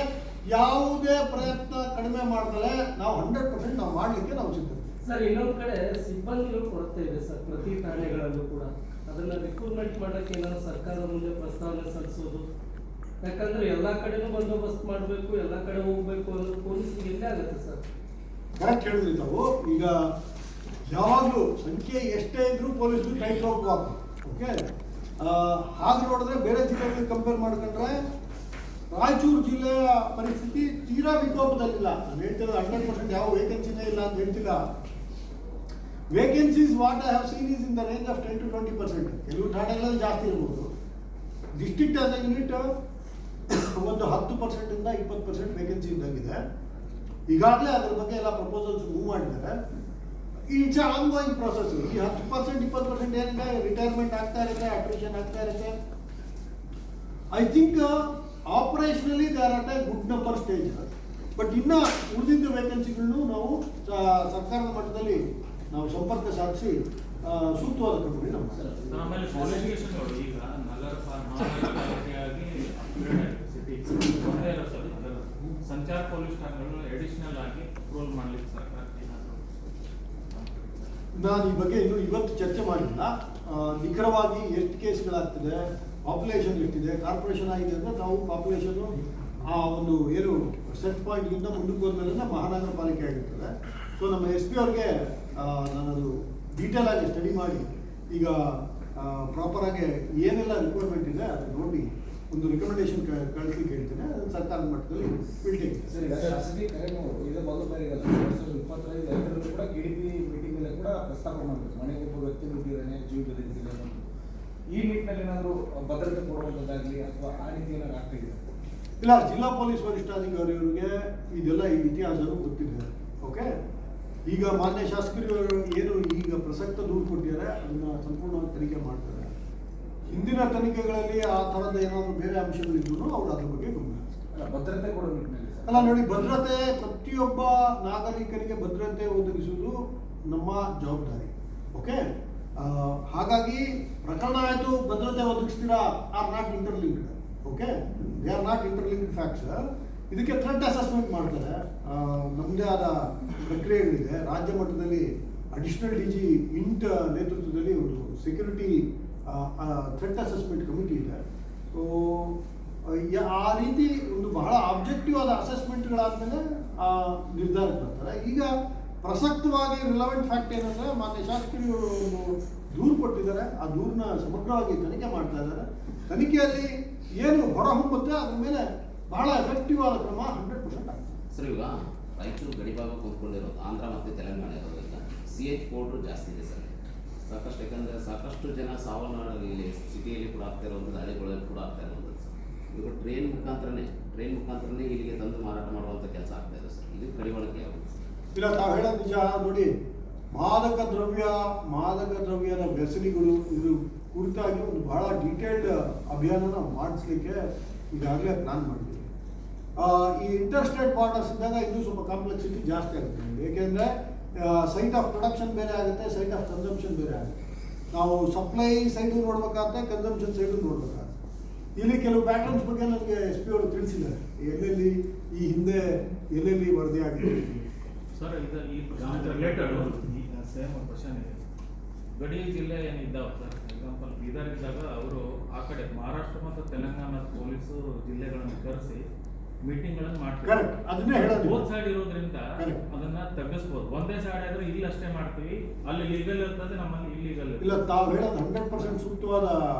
ಯಾವುದೇ ಪ್ರಯತ್ನ ಕಡಿಮೆ ಮಾಡ್ದಲೆ ನಾವು 100% ನಾವು ಮಾಡಲಿಕ್ಕೆ ನಾವು ಸಿದ್ಧ. ಸರ್, ಇನ್ನೊಂದು ಕಡೆ ಸಿಬ್ಬಂದಿಗಳು ಕೊರತೆ ಇದೆ ಸರ್, ಪ್ರತಿ ಠಾಣೆಗಳಲ್ಲೂ ಕೂಡ. ಅದನ್ನ ರಿಕ್ರೂಟ್ಮೆಂಟ್ ಮಾಡೋಕ್ಕೆ ಏನಾದ್ರು ಸರ್ಕಾರದ ಮುಂದೆ ಪ್ರಸ್ತಾವನೆ ಸಲ್ಲಿಸೋದು. ಯಾಕಂದ್ರೆ ಎಲ್ಲ ಕಡೆನೂ ಬಂದೋಬಸ್ತ್ ಮಾಡಬೇಕು, ಎಲ್ಲ ಕಡೆ ಹೋಗ್ಬೇಕು ಅನ್ನೋದು ಪೊಲೀಸ್ಗೆ ಎಲ್ಲೇ ಆಗುತ್ತೆ ಸರ್. ಕರೆಕ್ಟ್ ಹೇಳಿದ್ರಿ ತಾವು. ಈಗ ಯಾವಾಗಲೂ ಸಂಖ್ಯೆ ಎಷ್ಟೇ ಇದ್ರೂ ಪೊಲೀಸರು ಟೈಟ್ ವಾಕ್. ಓಕೆ, ಹಾಗೆ ನೋಡಿದ್ರೆ ಬೇರೆ ಜಿಲ್ಲೆಗಳಿಗೆ ಕಂಪೇರ್ ಮಾಡ್ಕೊಂಡ್ರೆ ರಾಯಚೂರು ಜಿಲ್ಲೆಯ ಪರಿಸ್ಥಿತಿ ತೀರಾ ವಿಕೋಪದಲ್ಲಿಲ್ಲ. ನಾನು ಹೇಳ್ತಿರೋದು 100% ಯಾವ ವೇಕೆನ್ಸಿನೇ ಇಲ್ಲ ಅಂತ ಹೇಳ್ತಿಲ್ಲ. Vacancies what I have seen is in the range of 10 to 20%. ಕೆಲವು ಠಾಣೆಗಳಲ್ಲಿ ಜಾಸ್ತಿ ಇರ್ಬೋದು. ಡಿಸ್ಟ್ರಿಕ್ಟ್ ಆಸ್ ಎ ಯೂನಿಟ್ ಒಂದು 10% ಇಂದ 20% ವೇಕೆನ್ಸಿ ಇದ್ದಂಗಿದೆ. ಈಗಾಗಲೇ ಅದ್ರ ಬಗ್ಗೆ ಎಲ್ಲ ಪ್ರಪೋಸಲ್ಸ್ ಮೂವ್ ಮಾಡಿದ್ದಾರೆ. It's ongoing process. ಈ 10% 20% ಏನಿದೆ, ರಿಟೈರ್ಮೆಂಟ್ ಆಗ್ತಾ ಇರುತ್ತೆ, ಅಟ್ರಿಷನ್ ಆಗ್ತಾ ಇರುತ್ತೆ. I think operationally they are at a good number stage. But ಇನ್ನು ಉಳಿದಿದ್ದ ವೇಕೆನ್ಸಿಗಳನ್ನು ನಾವು ಸರ್ಕಾರದ ಮಟ್ಟದಲ್ಲಿ ನಾವು ಸಂಪರ್ಕ ಸಾಧಿಸಿ ಸೂಕ್ತವಾದ ಕ್ರಮಗಳು ನಾವು ಆಮೇಲೆ ಕ್ವಾಲಿಫಿಕೇಶನ್ ಈಗ ನಗರ ಮಹಾನಗರಪಾಲಿಕೆಯಾಗಿ ಅಪ್ಗ್ರೇಡ್ ಆಗಿದೆ ಸಿಟಿ. ಒಂದೇ ಇಲ್ಲ ಸರ್, ಅದರ ಸಂಚಾರ ಪೊಲೀಸ್ ಠಾಣೆಗಳನ್ನು ಎಡಿಷನಲ್ ಆಗಿ ಅಪ್ರೂವಲ್ ಮಾಡಲಿಕ್ಕೆ ಸರ್ಕಾರ ನಾನು ಈ ಬಗ್ಗೆ ಇನ್ನೂ ಇವತ್ತು ಚರ್ಚೆ ಮಾಡಿಲ್ಲ. ನಿಖರವಾಗಿ ಎಷ್ಟು ಕೇಸ್ಗಳಾಗ್ತದೆ, ಪಾಪ್ಯುಲೇಷನ್ ಎಷ್ಟಿದೆ, ಕಾರ್ಪೊರೇಷನ್ ಆಗಿದೆ ಅಂದರೆ ನಾವು ಪಾಪ್ಯುಲೇಷನು ಆ ಒಂದು ಸೆಟ್ ಪಾಯಿಂಟ್ಗಿಂತ ಮುಂದಕ್ಕೆ ಹೋದ್ಮೇಲೆ ಮಹಾನಗರ ಪಾಲಿಕೆ ಆಗಿರ್ತದೆ. ಸೊ ನಮ್ಮ SP ಅವ್ರಿಗೆ ನಾನದು ಡೀಟೇಲ್ ಆಗಿ ಸ್ಟಡಿ ಮಾಡಿ ಈಗ ಪ್ರಾಪರಾಗಿ ಏನೆಲ್ಲ ರಿಕ್ವೈರ್ಮೆಂಟ್ ಇದೆ ಅದು ನೋಡಿ ಒಂದು ರಿಕಮೆಂಡೇಶನ್ ಕಳಿಸ್ಲಿಕ್ಕೆ ಹೇಳ್ತೇನೆ, ಅದನ್ನು ಸರ್ಕಾರದ ಮಟ್ಟದಲ್ಲಿ ಬಿಲ್ಟಿಂಗ್. ಸರ್, ಈಗ ಶಾಸಕಿ ಕರೆಮೂರು ಇದು ಮೊದಲ ಬಾರಿಗೆ 2025 ಕೂಡ KDP ಮೀಟಿಂಗ್ ಅಲ್ಲಿ ಕೂಡ ಪ್ರಸ್ತಾಪ ಮಾಡಿದ್ರು, ಮನೆಗೆ ಒಬ್ಬ ವ್ಯಕ್ತಿ ನುಗ್ಗಿದ್ದಾನೆ, ಜೀವ ಬೆದರಿಸಿದೆ ಅನ್ನೋದು. ಈ ನಿಟ್ಟಿನಲ್ಲಿ ಏನಾದರೂ ಭದ್ರತೆ ಕೊಡುವಂಥದ್ದಾಗಲಿ ಅಥವಾ ಆ ರೀತಿ ಏನಾದ್ರು ಆಗ್ತಾ ಇದೆ? ಇಲ್ಲ, ಜಿಲ್ಲಾ ಪೊಲೀಸ್ ವರಿಷ್ಠಾಧಿಕಾರಿಯವರಿಗೆ ಇದೆಲ್ಲ ಈ ಇತಿಹಾಸನೂ ಗೊತ್ತಿದೆ. ಓಕೆ, ಈಗ ಮಾನ್ಯ ಶಾಸಕರು ಏನು ಈಗ ಪ್ರಸಕ್ತ ದೂರು ಕೊಟ್ಟಿದ್ದಾರೆ ಅದನ್ನ ಸಂಪೂರ್ಣವಾಗಿ ತನಿಖೆ ಮಾಡ್ತಾರೆ. ಹಿಂದಿನ ತನಿಖೆಗಳಲ್ಲಿ ಆ ಥರದ ಏನಾದರೂ ಬೇರೆ ಅಂಶಗಳಿದ್ರು ಅವರು ಅದ್ರ ಬಗ್ಗೆ ಗಮನ ಹರಿಸ್ತಾರೆ. ಭದ್ರತೆ ಕೊಡೋ ನಿಟ್ಟಿನಲ್ಲಿ ಅಲ್ಲ ನೋಡಿ, ಭದ್ರತೆ ಪ್ರತಿಯೊಬ್ಬ ನಾಗರಿಕರಿಗೆ ಭದ್ರತೆ ಒದಗಿಸುವುದು ನಮ್ಮ ಜವಾಬ್ದಾರಿ. ಓಕೆ, ಹಾಗಾಗಿ ಪ್ರಕರಣ ಆಯಿತು, ಭದ್ರತೆ ಒದಗಿಸ್ತೀರಾ, or not interlinked. Okay, they are not interlinked facts. ಇದಕ್ಕೆ ಥ್ರೆಟ್ ಅಸೆಸ್ಮೆಂಟ್ ಮಾಡ್ತಾರೆ, ನಮ್ಮದೇ ಆದ ಪ್ರಕ್ರಿಯೆಗಳಿದೆ. ರಾಜ್ಯ ಮಟ್ಟದಲ್ಲಿ ಅಡಿಷನಲ್ DG ಇಂಟ್ ನೇತೃತ್ವದಲ್ಲಿ ಒಂದು ಸೆಕ್ಯೂರಿಟಿ ಥ್ರೆಟ್ ಅಸೆಸ್ಮೆಂಟ್ ಕಮಿಟಿ ಇದೆ. ಸೊ ಆ ರೀತಿ ಒಂದು ಬಹಳ ಆಬ್ಜೆಕ್ಟಿವ್ ಆದ ಅಸೆಸ್ಮೆಂಟ್ಗಳಾದ್ಮೇಲೆ ನಿರ್ಧಾರಕ್ಕೆ ಬರ್ತಾರೆ. ಈಗ ಪ್ರಸಕ್ತವಾಗಿ ರಿಲವೆಂಟ್ ಫ್ಯಾಕ್ಟ್ ಏನಂದ್ರೆ, ಮಾನ್ಯ ಶಾಸಕರು ಒಂದು ದೂರು ಕೊಟ್ಟಿದ್ದಾರೆ, ಆ ದೂರನ್ನ ಸಮಗ್ರವಾಗಿ ತನಿಖೆ ಮಾಡ್ತಾ ಇದ್ದಾರೆ. ತನಿಖೆಯಲ್ಲಿ ಏನು ಹೊರಹೊಮ್ಮುತ್ತೆ ಅದ್ರ ಮೇಲೆ ಬಹಳ ಎಫೆಕ್ಟಿವ್ ಆದ ಕ್ರಮ 100% ಆಗ್ತದೆ. ಸರ್, ಈಗ ರಾಯಚೂರು ಗಡಿಭಾಗ ಕೂತ್ಕೊಂಡಿರೋದು ಆಂಧ್ರ ಮತ್ತು ತೆಲಂಗಾಣ ಇರೋದ್ರಿಂದ CH ಕೋಡ್ ಜಾಸ್ತಿ ಇದೆ ಸರ್. ಸಾಕಷ್ಟು, ಯಾಕಂದರೆ ಸಾಕಷ್ಟು ಜನ ಸಾವನ್ನ ಇಲ್ಲಿ ಸಿಟಿಯಲ್ಲಿ ಕೂಡ ಆಗ್ತಾ ಇರುವಂಥದ್ದು, ಹಳ್ಳಿಗಳಲ್ಲಿ ಕೂಡ ಆಗ್ತಾ ಇರುವಂಥದ್ದು ಸರ್. ಈಗ ಟ್ರೈನ್ ಮುಖಾಂತರನೇ ಇಲ್ಲಿಗೆ ತಂದು ಮಾರಾಟ ಮಾಡುವಂಥ ಕೆಲಸ ಆಗ್ತಾ ಇದೆ ಸರ್. ಇದು ಕಡಿವಾಣಕ್ಕೆ ಆಗುತ್ತೆ. ಇಲ್ಲ, ತಾವು ಹೇಳೋದು ನಿಜ. ನೋಡಿ, ಮಾದಕ ದ್ರವ್ಯದ ವ್ಯಸನಿಗಳು ಇದು ಕುರಿತಾಗಿ ಒಂದು ಬಹಳ ಡೀಟೇಲ್ಡ್ ಅಭಿಯಾನ ನಾವು ಮಾಡಿಸ್ಲಿಕ್ಕೆ ಈಗಾಗಲೇ ಪ್ಲಾನ್ ಮಾಡಿದ್ದೀವಿ. ಈ ಇಂಟರ್ ಸ್ಟೇಟ್ ಬಾರ್ಡರ್ಸ್ ಇದ್ದಾಗ ಇನ್ನೂ ಸ್ವಲ್ಪ ಕಾಂಪ್ಲೆಕ್ಸಿಟಿ ಜಾಸ್ತಿ ಆಗುತ್ತೆ. ಏಕೆಂದರೆ ಸೈಟ್ ಆಫ್ ಪ್ರೊಡಕ್ಷನ್ ಬೇರೆ ಆಗುತ್ತೆ, ಸೈಟ್ ಆಫ್ ಕನ್ಸಂಪ್ಷನ್ ಬೇರೆ ಆಗುತ್ತೆ. ನಾವು ಸಪ್ಲೈ ಸೈಡು ನೋಡ್ಬೇಕಾಗುತ್ತೆ, ಕನ್ಸಂಪ್ಷನ್ ಸೈಡು ನೋಡ್ಬೇಕಾಗುತ್ತೆ. ಇಲ್ಲಿ ಕೆಲವು ಪ್ಯಾಟರ್ನ್ಸ್ ಬಗ್ಗೆ ನನಗೆ SP ಅವರು ತಿಳಿಸಿದ್ದಾರೆ, ಎಲ್ಲೆಲ್ಲಿ ಈ ಹಿಂದೆ ಎಲ್ಲೆಲ್ಲಿ ವರದಿ ಆಗಿದೆ. ಸರ್, ಈ ರಿಲೇಟೆಡ್ ಸೇಮ್ ಕ್ವಶನ್ ಇದೆ. ಗಡಿ ಜಿಲ್ಲೆ ಏನಿದ್ದಾವೆ ಸರ್, ಎಕ್ಸಾಂಪಲ್ ಬೀದರ್ ಇದ್ದಾಗ ಅವರು ಆ ಕಡೆ ಮಹಾರಾಷ್ಟ್ರ ಮತ್ತು ತೆಲಂಗಾಣ ಪೊಲೀಸು ಜಿಲ್ಲೆಗಳನ್ನು ಕರೆಸಿ ಮೀಟಿಂಗ್ಗಳನ್ನು ಮಾಡ್ತಾರೆ. ಕರೆಕ್ಟ್, ಅದನ್ನೇ ಹೇಳೋದು. ಬೋತ್ ಸೈಡ್ ಇರೋದ್ರಿಂದ ಅದನ್ನ ತಗ್ಗಿಸ್ಬೋದು. ಒಂದೇ ಸೈಡ್ ಆದ್ರೆ ಇಲ್ಲಿ ಅಷ್ಟೇ ಮಾಡ್ತೀವಿ, ಅಲ್ಲಿ ಲೀಗಲ್ ಇರ್ತದೆ, ನಮ್ಮಲ್ಲಿ ಇಲ್ಲೀಗಲ್. ಇಲ್ಲ, ತಾವು ಹೇಳೋದು 100% ಸೂಕ್ತವಾದ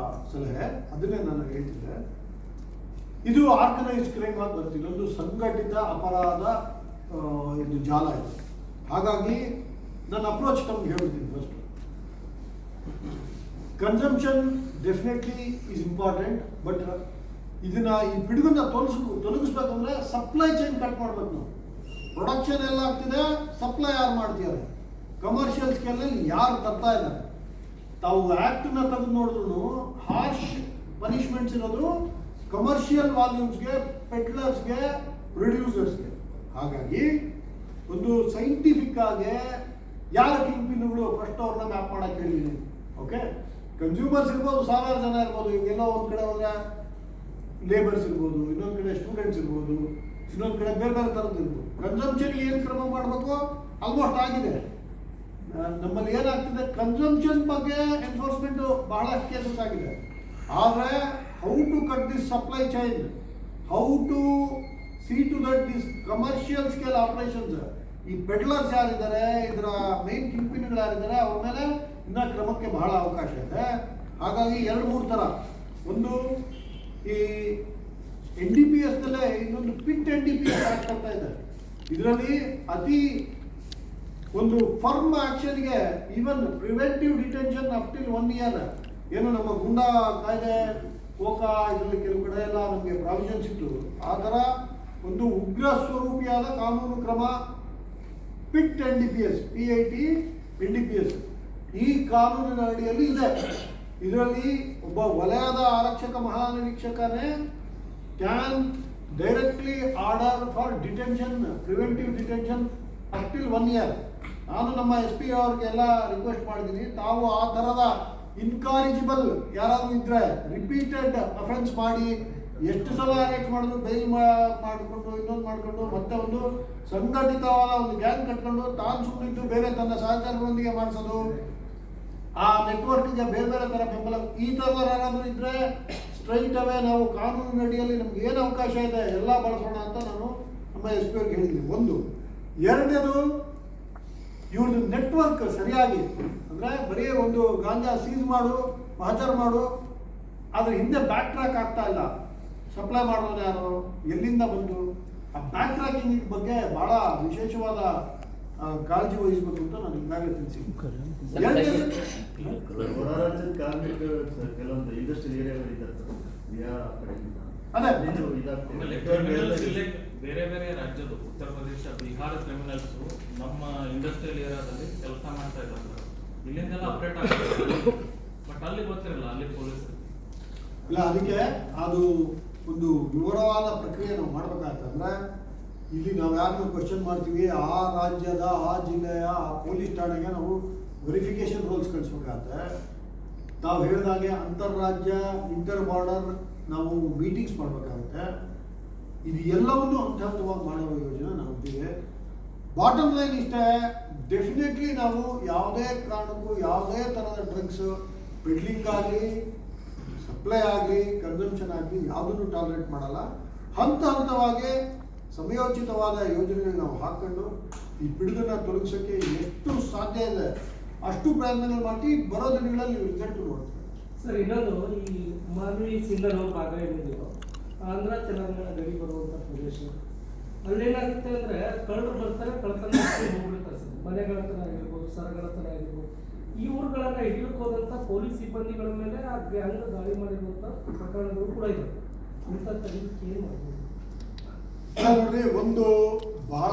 ಸಲಹೆ. ಅದನ್ನೇ ನಾನು ಹೇಳ್ತಿದ್ದೆ. ಇದು ಆರ್ಗನೈಸ್ಡ್ ಕ್ರೈಮ್ ಆಗಿ ಬರ್ತಿಲ್ಲ, ಒಂದು ಸಂಘಟಿತ ಅಪರಾಧ ಇದು ಜಾಲ ಇದೆ. ಹಾಗಾಗಿ ನನ್ನ ಅಪ್ರೋಚ್ ತಮ್ಗೆ ಹೇಳ್ತೀನಿ. First, consumption definitely is important, but ಇದನ್ನ ಈ ಪಿಡುಗನ್ನ ತೊಲಗಿಸ್ಬೇಕಂದ್ರೆ ಸಪ್ಲೈ ಚೈನ್ ಕಟ್ ಮಾಡ್ಬೇಕು. ನಾವು ಪ್ರೊಡಕ್ಷನ್ ಎಲ್ಲ ಆಗ್ತಿದೆ, ಸಪ್ಲೈ ಯಾರು ಮಾಡ್ತಿದ್ದಾರೆ, ಕಮರ್ಷಿಯಲ್ ಸ್ಕೇಲಲ್ಲಿ ಯಾರು ತರ್ತಾ ಇದ್ದಾರೆ. ತಾವು ಆ್ಯಕ್ಟನ್ನ ತೆಗೆದು ನೋಡಿದ್ರು ಹಾರ್ಶ್ ಪನಿಷ್ಮೆಂಟ್ಸ್ ಇರೋದು ಕಮರ್ಷಿಯಲ್ ವಾಲ್ಯೂಮ್ಸ್ಗೆ, ಪೆಡ್ಲರ್ಸ್ಗೆ, ಪ್ರೊಡ್ಯೂಸರ್ಸ್ಗೆ. ಹಾಗಾಗಿ ಒಂದು ಸೈಂಟಿಫಿಕ್ ಆಗಿ ಯಾರ ಕಿಂಗ್ ಪಿನ್ಗಳು ಫಸ್ಟ್ ಅವ್ರನ್ನ ಮ್ಯಾಪ್ ಮಾಡಕ್ಕೆ ಹೇಳಿದ್ದೀನಿ. ಓಕೆ, ಕನ್ಸ್ಯೂಮರ್ಸ್ ಇರ್ಬೋದು, ಸಾವಿರಾರು ಜನ ಇರ್ಬೋದು. ಈಗೆಲ್ಲೋ ಒಂದು ಕಡೆ ಹೋದ್ರೆ ಲೇಬರ್ಸ್ ಇರ್ಬೋದು, ಇನ್ನೊಂದು ಕಡೆ ಸ್ಟೂಡೆಂಟ್ಸ್ ಇರ್ಬೋದು, ಇನ್ನೊಂದು ಕಡೆ ಬೇರೆ ಬೇರೆ ಥರದ್ದು ಇರ್ಬೋದು. ಕನ್ಸಂಪ್ಷನ್ಗೆ ಏನು ಕ್ರಮ ಮಾಡಬೇಕು ಆಲ್ಮೋಸ್ಟ್ ಆಗಿದೆ. ನಮ್ಮಲ್ಲಿ ಏನಾಗ್ತಿದೆ, ಕನ್ಸಂಪ್ಷನ್ ಬಗ್ಗೆ ಎನ್ಫೋರ್ಸ್ಮೆಂಟು ಬಹಳ ಕೇಸಸ್ ಆಗಿದೆ. ಆದರೆ how to cut this supply chain, how to see to that this commercial scale operations, ಈ ಪೆಡ್ಲರ್ಸ್ ಯಾರಿದ್ದಾರೆ, ಇದರ ಮೇನ್ ಕಿಂಗ್ಪಿನ್ಗಳು ಯಾರಿದ್ದಾರೆ, ಅವ್ರ ಮೇಲೆ ಇನ್ನೂ ಕ್ರಮಕ್ಕೆ ಬಹಳ ಅವಕಾಶ ಇದೆ. ಹಾಗಾಗಿ 2-3 ಥರ, ಒಂದು ಈ NDPSನಲ್ಲೇ ಇನ್ನೊಂದು ಪಿಟ್ NDPS ಆಕ್ಟ್ ಅಂತ ಇದೆ. ಇದರಲ್ಲಿ ಅತಿ ಒಂದು ಫರ್ಮ್ ಆಕ್ಷನ್ಗೆ even preventive detention up till 1 year. ಏನು ನಮ್ಮ ಗುಂಡಾ ಕಾಯ್ದೆ, ಕೋಕಾ ಇದರಲ್ಲಿ ಕೆಲವು ಕಡೆ ಎಲ್ಲ ನಮಗೆ ಪ್ರಾವಿಷನ್ಸ್ ಇತ್ತು. ಆ ಥರ ಒಂದು ಉಗ್ರ ಸ್ವರೂಪಿಯಾದ ಕಾನೂನು ಕ್ರಮ ಪಿಟ್ NDPS, PIT NDPS ಈ ಕಾನೂನಿನ ಅಡಿಯಲ್ಲಿ ಇದೆ. ಇದರಲ್ಲಿ ಒಬ್ಬ ವಲಯದ ಆರಕ್ಷಕ ಮಹಾನಿರೀಕ್ಷಕನೇ can directly order for detention, preventive detention up till 1 year. ನಾನು ನಮ್ಮ SP ಅವ್ರಿಗೆಲ್ಲ ರಿಕ್ವೆಸ್ಟ್ ಮಾಡಿದ್ದೀನಿ, ತಾವು ಆ ಥರದ ಇನ್ಕಾರಿಜಿಬಲ್ ಯಾರಾದರೂ ಇದ್ದರೆ, ರಿಪೀಟೆಡ್ ಅಫೆನ್ಸ್ ಮಾಡಿ ಎಷ್ಟು ಸಲ ಅರೆಸ್ಟ್ ಮಾಡಿದ್ರು ಬೈಲ್ ಮಾಡಿಕೊಂಡು ಇನ್ನೊಂದು ಮಾಡಿಕೊಂಡು ಮತ್ತೆ ಒಂದು ಸಂಘಟಿತವಾದ ಒಂದು ಗ್ಯಾಂಗ್ ಕಟ್ಕೊಂಡು ತಾನು ಸುಮ್ಮನಿದ್ದು ಬೇರೆ ತನ್ನ ಸಹಚರರೊಂದಿಗೆ ಮಾಡಿಸೋದು, ಆ ನೆಟ್ವರ್ಕ್ಗೆ ಬೇರೆ ಬೇರೆ ಥರ ಬೆಂಬಲ, ಈ ಥರದವ್ರು ಯಾರಾದರೂ ಇದ್ದರೆ ಸ್ಟ್ರೈಟ್ ಅವೇ ನಾವು ಕಾನೂನಿನ ಅಡಿಯಲ್ಲಿ ನಮ್ಗೆ ಏನು ಅವಕಾಶ ಇದೆ ಎಲ್ಲ ಬಳಸೋಣ ಅಂತ ನಾನು ನಮ್ಮ SP ಅವ್ರಿಗೆ ಹೇಳಿದ್ದೀನಿ. ಒಂದು. ಎರಡನೇದು, ಇವ್ರದ್ದು ನೆಟ್ವರ್ಕ್ ಸರಿಯಾಗಿ, ಅಂದರೆ ಬರೀ ಒಂದು ಗಾಂಜಾ ಸೀಸ್ ಮಾಡು, ಮಹಜರ್ ಮಾಡು, ಆದರೆ ಹಿಂದೆ ಬ್ಯಾಕ್ ಟ್ರ್ಯಾಕ್ ಆಗ್ತಾ ಇಲ್ಲ. ಸಪ್ಲೈ ಮಾಡೋರು ಯಾರು, ಎಲ್ಲಿಂದ ಬಂದು, ಆ ಬ್ಯಾಕ್ ಟ್ರ್ಯಾಕಿಂಗ್ ಬಗ್ಗೆ ಬಹಳ ವಿಶೇಷವಾದ ಕಾಳಜಿ ವಹಿಸಬೇಕು ಅಂತ ನಾನು ಈಗಾಗಲೇ ತಿಳಿಸಿದ್ದೀನಿ. ಹೊರ ರಾಜ್ಯದ ಕಾರ್ಮಿಕರು ಕೆಲವೊಂದು ಇಂಡಸ್ಟ್ರಿಯಲ್ ಏರಿಯಾಗಳಿದ್ದಾರೆ ಸರ್, ಬಿಹಾರ ಆ ಕಡೆಯಿಂದ. ಅದೇ ಆಮೇಲೆ ಕ್ರಿಮಿನಲ್ಸ್ ಇಲ್ಲೇ ಬೇರೆ ಬೇರೆ ರಾಜ್ಯದ ಉತ್ತರ ಪ್ರದೇಶ, ಬಿಹಾರ ಕ್ರಿಮಿನಲ್ಸ್ ನಮ್ಮ ಇಂಡಸ್ಟ್ರಿಯಲ್ ಏರಿಯಾದಲ್ಲಿ ಕೆಲಸ ಮಾಡ್ತಾ ಇದ್ದಾರೆ ಸರ್. ಇಲ್ಲಿಂದೆಲ್ಲ ಅಪ್ಡೇಟ್ ಆಗ್ತದೆ, ಬಟ್ ಅಲ್ಲಿ ಗೊತ್ತಿರಲ್ಲ ಅಲ್ಲಿ ಪೊಲೀಸರು. ಇಲ್ಲ, ಅದಕ್ಕೆ ಅದು ಒಂದು ವಿವರವಾದ ಪ್ರಕ್ರಿಯೆ ನಾವು ಮಾಡ್ಬೇಕಾಗ್ತಂದ್ರೆ ಇಲ್ಲಿ ನಾವು ಯಾರನ್ನು ಕ್ವಶನ್ ಮಾಡ್ತೀವಿ, ಆ ರಾಜ್ಯದ, ಆ ಜಿಲ್ಲೆಯ, ಆ ಪೊಲೀಸ್ ಠಾಣೆಗೆ ನಾವು ವೆರಿಫಿಕೇಶನ್ ರೋಲ್ಸ್ ಕಳಿಸ್ಬೇಕಾಗತ್ತೆ. ನಾವು ಹೇಳಿದಾಗೆ ಅಂತಾರಾಜ್ಯ ಇಂಟರ್ ಬಾರ್ಡರ್ ನಾವು ಮೀಟಿಂಗ್ಸ್ ಮಾಡಬೇಕಾಗುತ್ತೆ. ಇದು ಎಲ್ಲವನ್ನು ಹಂತ ಹಂತವಾಗಿ ಮಾಡುವ ಯೋಜನೆ ನಾವು ಇದ್ದೀವಿ. ಬಾಟಮ್ ಲೈನ್ ಇಷ್ಟೇ, ಡೆಫಿನೆಟ್ಲಿ ನಾವು ಯಾವುದೇ ಕಾರಣಕ್ಕೂ ಯಾವುದೇ ಥರದ ಡ್ರಗ್ಸ್ ಪೆಡ್ಲಿಂಗ್ ಆಗಲಿ, ಸಪ್ಲೈ ಆಗಲಿ, ಕನ್ಸಂಪ್ಷನ್ ಆಗಲಿ ಯಾವುದನ್ನು ಟಾಲರೇಟ್ ಮಾಡಲ್ಲ. ಹಂತ ಹಂತವಾಗಿ ಸಮಯೋಚಿತವಾದ ಯೋಜನೆಗಳು ನಾವು ಹಾಕ್ಕೊಂಡು ಈ ಪಿಡುಗನ್ನು ತೊಲಗಿಸೋಕ್ಕೆ ಎಷ್ಟು ಸಾಧ್ಯ ಇದೆ ಅಷ್ಟು ಪ್ರಯತ್ನಗಳು ಮಾಡಿ ಬರೋ ದಿನಗಳಲ್ಲಿ ರಿಸಲ್ಟ್ ನೋಡ್ತೀವಿ. ಸರ್, ಇನ್ನೊಂದು ಈ ಮಾನ್ವಿ ಸಿಂಧನೂರು ಭಾಗ ಏನಿದೆಯೋ ಆಂಧ್ರ ತೆಲಂಗಾಣ ಗಡಿ ಬರುವಂಥ ಪ್ರದೇಶ, ಅಲ್ಲೇನಾಗುತ್ತೆ ಅಂದರೆ ಕಳ್ಳರು ಬರ್ತಾರೆ, ಕಳ್ತನ ಹೋಗ್ಬಿಡ್ತಾರೆ ಸರ್. ಮನೆಗಳತನ ಆಗಿರ್ಬೋದು, ಸರಗಳತನ ಆಗಿರ್ಬೋದು, ಈ ಊರುಗಳನ್ನ ಹಿಡಿಯಕ್ಕೆ ಹೋದಂಥ ಪೊಲೀಸ್ ಸಿಬ್ಬಂದಿಗಳ ಮೇಲೆ ಆ ಗ್ಯಾಂಗ್ ದಾಳಿ ಮಾಡಿರುವಂಥ ಪ್ರಕರಣಗಳು ಕೂಡ ಇದೆ. ಇಂಥ ತನಿಖೆ ಏನು ಮಾಡ್ಬೋದು? ನೋಡ್ರಿ, ಒಂದು ಬಹಳ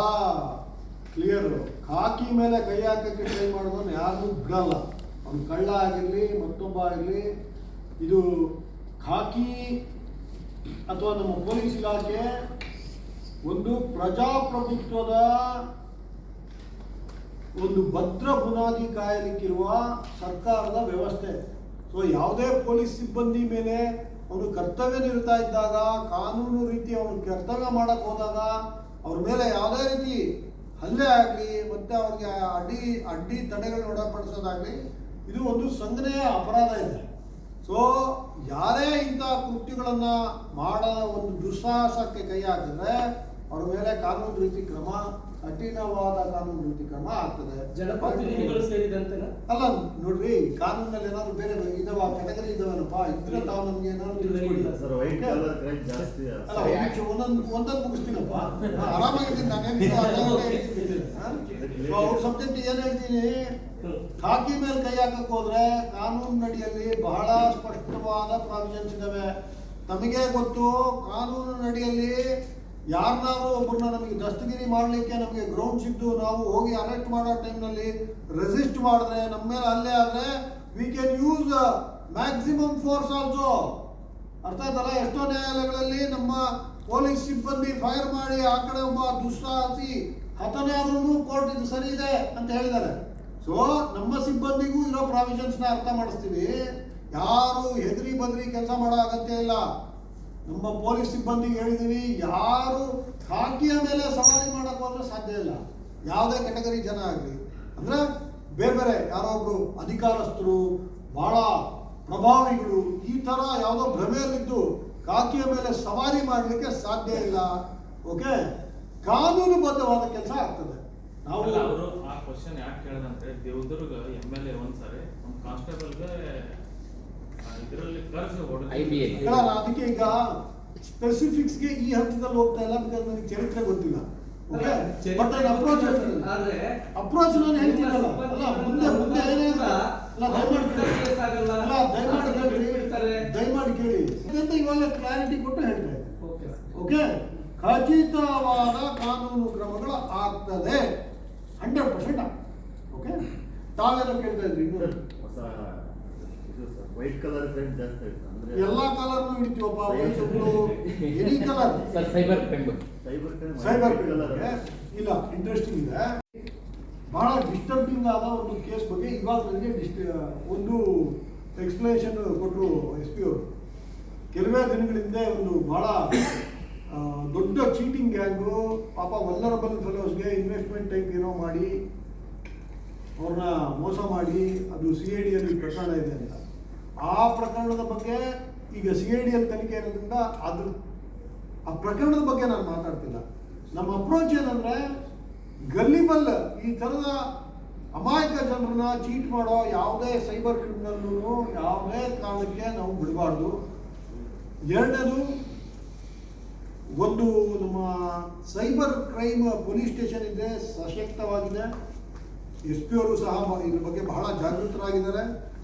ಕ್ಲಿಯರ್, ಖಾಕಿ ಮೇಲೆ ಕೈ ಹಾಕಕ್ಕೆ ಟ್ರೈ ಮಾಡೋದನ್ನು ಯಾರಿಗೂ ಬಿಡಲ್ಲ. ಅವ್ನು ಕಳ್ಳ ಆಗಿರಲಿ, ಮತ್ತೊಬ್ಬ ಆಗಲಿ. ಇದು ಖಾಕಿ ಅಥವಾ ನಮ್ಮ ಪೊಲೀಸ್ ಇಲಾಖೆ ಒಂದು ಪ್ರಜಾಪ್ರಭುತ್ವದ ಒಂದು ಭದ್ರ ಬುನಾದಿ ಕಾಯಲಿಕ್ಕಿರುವ ಸರ್ಕಾರದ ವ್ಯವಸ್ಥೆ. ಸೊ ಯಾವುದೇ ಪೊಲೀಸ್ ಸಿಬ್ಬಂದಿ ಮೇಲೆ ಅವನು ಕರ್ತವ್ಯ ನಿರತ ಇದ್ದಾಗ, ಕಾನೂನು ರೀತಿ ಅವನು ಕರ್ತವ್ಯ ಮಾಡಕ್ಕೆ ಹೋದಾಗ ಅವ್ರ ಮೇಲೆ ಯಾವುದೇ ರೀತಿ ಹಲ್ಲೆ ಆಗಲಿ, ಮತ್ತೆ ಅವ್ರಿಗೆ ಅಡ್ಡಿ ತಡೆಗಳನ್ನ ಒಳಪಡಿಸೋದಾಗಲಿ, ಇದು ಒಂದು ಸಂಘನೆಯ ಅಪರಾಧ ಇದೆ. ಸೊ ಯಾರೇ ಇಂಥ ಕೃತ್ಯಗಳನ್ನು ಮಾಡೋ ಒಂದು ದುಸ್ಸಾಹಸಕ್ಕೆ ಕೈ ಹಾಕಿದ್ರೆ ಅವ್ರ ಮೇಲೆ ಕಾನೂನು ರೀತಿ ಕ್ರಮ, ಕಠಿಣವಾದ ಕಾನೂನು ರೀತಿ ಕ್ರಮ ಆಗ್ತದೆ. ಜನಪ್ರತಿನಿಧಿಗಳು ಸೇರಿದಂತೆ ಅಲ್ಲ ನೋಡ್ರಿ, ಕಾನೂನಲ್ಲಿ ಏನಾದ್ರು ಬೇರೆ ಇದಾವ, ಕೆಟಗರಿ ಇದಾವನಪ್ಪ, ಇದ್ರೆ ತಾವು ನಮ್ಗೆ ಏನಾದ್ರು ಸರ್, ವೈಟ್ ಕಲರ್ ಕ್ರೈಮ್ ಜಾಸ್ತಿ. ಒಂದೊಂದು ಮುಗಿಸ್ತೀನಪ್ಪ, ಆರಾಮಾಗಿದ್ದೀನಿ ನಾನು. ಅವ್ರ ಸಬ್ಜೆಕ್ಟ್ ಏನ್ ಹೇಳ್ತೀನಿ, ಖಾಕಿ ಮೇಲೆ ಕೈ ಹಾಕಕ್ಕೆ ಹೋದ್ರೆ ಕಾನೂನಿನಡಿಯಲ್ಲಿ ಬಹಳ ಸ್ಪಷ್ಟವಾದ ಪ್ರಾವಿಷನ್ಸ್ ಇದಾವೆ. ತಮಗೆ ಗೊತ್ತು, ಕಾನೂನಿನಡಿಯಲ್ಲಿ ಯಾರನ್ನಾರು ಒಬ್ಬರನ್ನ ನಮಗೆ ದಸ್ತಗಿರಿ ಮಾಡಲಿಕ್ಕೆ ನಮಗೆ ಗ್ರೌಂಡ್ಸ್ ಇದ್ದು ನಾವು ಹೋಗಿ ಅರೆಸ್ಟ್ ಮಾಡೋ ಟೈಮ್ನಲ್ಲಿ ರೆಸಿಸ್ಟ್ ಮಾಡಿದ್ರೆ, ನಮ್ಮ ಮೇಲೆ ಹಲ್ಲೆ ಆದರೆ we can use maximum force also. ಅರ್ಥ ಆಯ್ತಲ್ಲ? ಎಷ್ಟೋ ನ್ಯಾಯಾಲಯಗಳಲ್ಲಿ ನಮ್ಮ ಪೊಲೀಸ್ ಸಿಬ್ಬಂದಿ ಫೈರ್ ಮಾಡಿ ಆ ಕಡೆ ಒಬ್ಬ ದುಸ್ಸಾಹಸಿ ಹತನೇ ಆದ್ರೂ ಕೋರ್ಟ್ ಇದು ಸರಿ ಇದೆ ಅಂತ ಹೇಳಿದ್ದಾರೆ. ಸೊ ನಮ್ಮ ಸಿಬ್ಬಂದಿಗೂ ಇರೋ ಪ್ರಾವಿಷನ್ಸ್ನ ಅರ್ಥ ಮಾಡಿಸ್ತೀವಿ. ಯಾರು ಹೆದರಿ ಬದ್ರಿ ಕೆಲಸ ಮಾಡೋ ಅಗತ್ಯ ಇಲ್ಲ. ನಮ್ಮ ಪೊಲೀಸ್ ಸಿಬ್ಬಂದಿಗೆ ಹೇಳಿದೀವಿ, ಯಾರು ಖಾಕಿಯ ಮೇಲೆ ಸವಾರಿ ಮಾಡಕ್ಕೆ ಹೋದ್ರೆ ಸಾಧ್ಯ ಇಲ್ಲ. ಯಾವುದೇ ಕೆಟಗರಿ ಜನ ಆಗಲಿ, ಅಂದ್ರೆ ಬೇರೆ ಬೇರೆ ಯಾರೋ ಒಬ್ರು ಅಧಿಕಾರಸ್ಥರು, ಬಹಳ ಪ್ರಭಾವಿಗಳು, ಈ ತರ ಯಾವುದೋ ಭ್ರಮೆಯಲ್ಲಿದ್ದು ಖಾಕಿಯ ಮೇಲೆ ಸವಾರಿ ಮಾಡಲಿಕ್ಕೆ ಸಾಧ್ಯ ಇಲ್ಲ. ಓಕೆ, ಕಾನೂನುಬದ್ಧವಾದ ಕೆಲಸ ಆಗ್ತದೆ. ನಾವು ಅವರು ಆ ಕ್ವಶನ್ ಯಾಕೆ ಕೇಳಿದಂದ್ರೆ, ದೇವದುರ್ಗ MLA ಒಂದ್ಸರಿ ಒಂದು ಕಾನ್ಸ್ಟೇಬಲ್ಗೆ ಇದರಲ್ಲಿ ಕರ್ಸಿ ಹೊಡೆದ. ಅದಕ್ಕೆ ಈಗ ಸ್ಪೆಸಿಫಿಕ್ಸ್ಗೆ ಈ ಹಂತದಲ್ಲಿ ಹೋಗ್ತಾ ಇಲ್ಲ, ಬಿಕಾಸ್ ನನಗೆ ಚರಿತ್ರೆ ಗೊತ್ತಿಲ್ಲ. ಓಕೆ, ಬಟ್ ಅಪ್ರೋಚ್ ಅಪ್ರೋಚ್ ನಾನು ಹೇಳ್ತೀನಲ್ಲ, ಅಲ್ಲ ಮುಂದೆ ಮುಂದೆ ಏನಿಲ್ಲ, ದಯಮಾಡಿ ಕೇಳಿ ಅಂತ ಇವಾಗ ಕ್ಲಾರಿಟಿ ಕೊಟ್ಟು ಹೇಳ್ತಾ ಇದ್ದೆ. ಓಕೆ, ಖಚಿತವಾದ ಕಾನೂನು ಕ್ರಮಗಳು ಆಗ್ತದೆ, 100% ಆಗ್ತದೆ. ಓಕೆ, ತಾವೇನೋ ಕೇಳ್ತಾ ಇದ್ರಿ ಇನ್ನೊಂದು ವೈಟ್ ಕಲರ್ ಕ್ರೈಮ್ ಜಾಸ್ತಿ ಆಯ್ತು ಅಂದ್ರೆ ಎಲ್ಲಾ ಕಲರ್ನು ಹಿಡಿತೀವಪ್ಪ, ಎನಿ ಕಲರ್. ಸೈಬರ್ ಕ್ರೈಮ್ ಇಲ್ಲ, ಇಂಟ್ರೆಸ್ಟಿಂಗ್ ಇದೆ. ಬಹಳ ಡಿಸ್ಟರ್ಬಿಂಗ್ ಆದ ಒಂದು ಕೇಸ್ ಬಗ್ಗೆ ಇವಾಗ ನನಗೆ ಒಂದು ಎಕ್ಸ್ಪ್ಲನೇಷನ್ ಕೊಟ್ಟರು SP ಅವರು. ಕೆಲವೇ ದಿನಗಳ ಹಿಂದೆ ಒಂದು ಬಹಳ ದೊಡ್ಡ ಚೀಟಿಂಗ್ ಗ್ಯಾಂಗು, ಪಾಪ ವಲ್ಲರಬಲ್ ಫೆಲೋಸ್ಗೆ ಇನ್ವೆಸ್ಟ್ಮೆಂಟ್ ಟೈಪ್ ಏನೋ ಮಾಡಿ ಅವ್ರನ್ನ ಮೋಸ ಮಾಡಿ, ಅದು CID ಪ್ರಕರಣ ಇದೆ ಅಂತ. ಆ ಪ್ರಕರಣದ ಬಗ್ಗೆ ಈಗ CID ತನಿಖೆ ಇರೋದ್ರಿಂದ ಆ ಪ್ರಕರಣದ ಬಗ್ಗೆ ನಾನು ಮಾತಾಡ್ತಿಲ್ಲ. ನಮ್ಮ ಅಪ್ರೋಚ್ ಏನಂದ್ರೆ, ಗಲ್ಲಿಬಲ್ ಈ ಥರದ ಅಮಾಯಕ ಜನರನ್ನ ಚೀಟ್ ಮಾಡೋ ಯಾವುದೇ ಸೈಬರ್ ಕ್ರಿಮಿನಲ್ನು ಯಾವುದೇ ಕಾರಣಕ್ಕೆ ನಾವು ಬಿಡಬಾರ್ದು. ಎರಡನೇದು, ಒಂದು ನಮ್ಮ ಸೈಬರ್ ಕ್ರೈಮ್ ಪೊಲೀಸ್ ಸ್ಟೇಷನ್ ಇದೆ, ಸಶಕ್ತವಾಗಿದೆ. ಎಸ್ ಪಿ ಅವರು ಸಹ ಇದ್ರ ಬಗ್ಗೆ ಬಹಳ ಜಾಗೃತರಾಗಿದ್ದಾರೆ.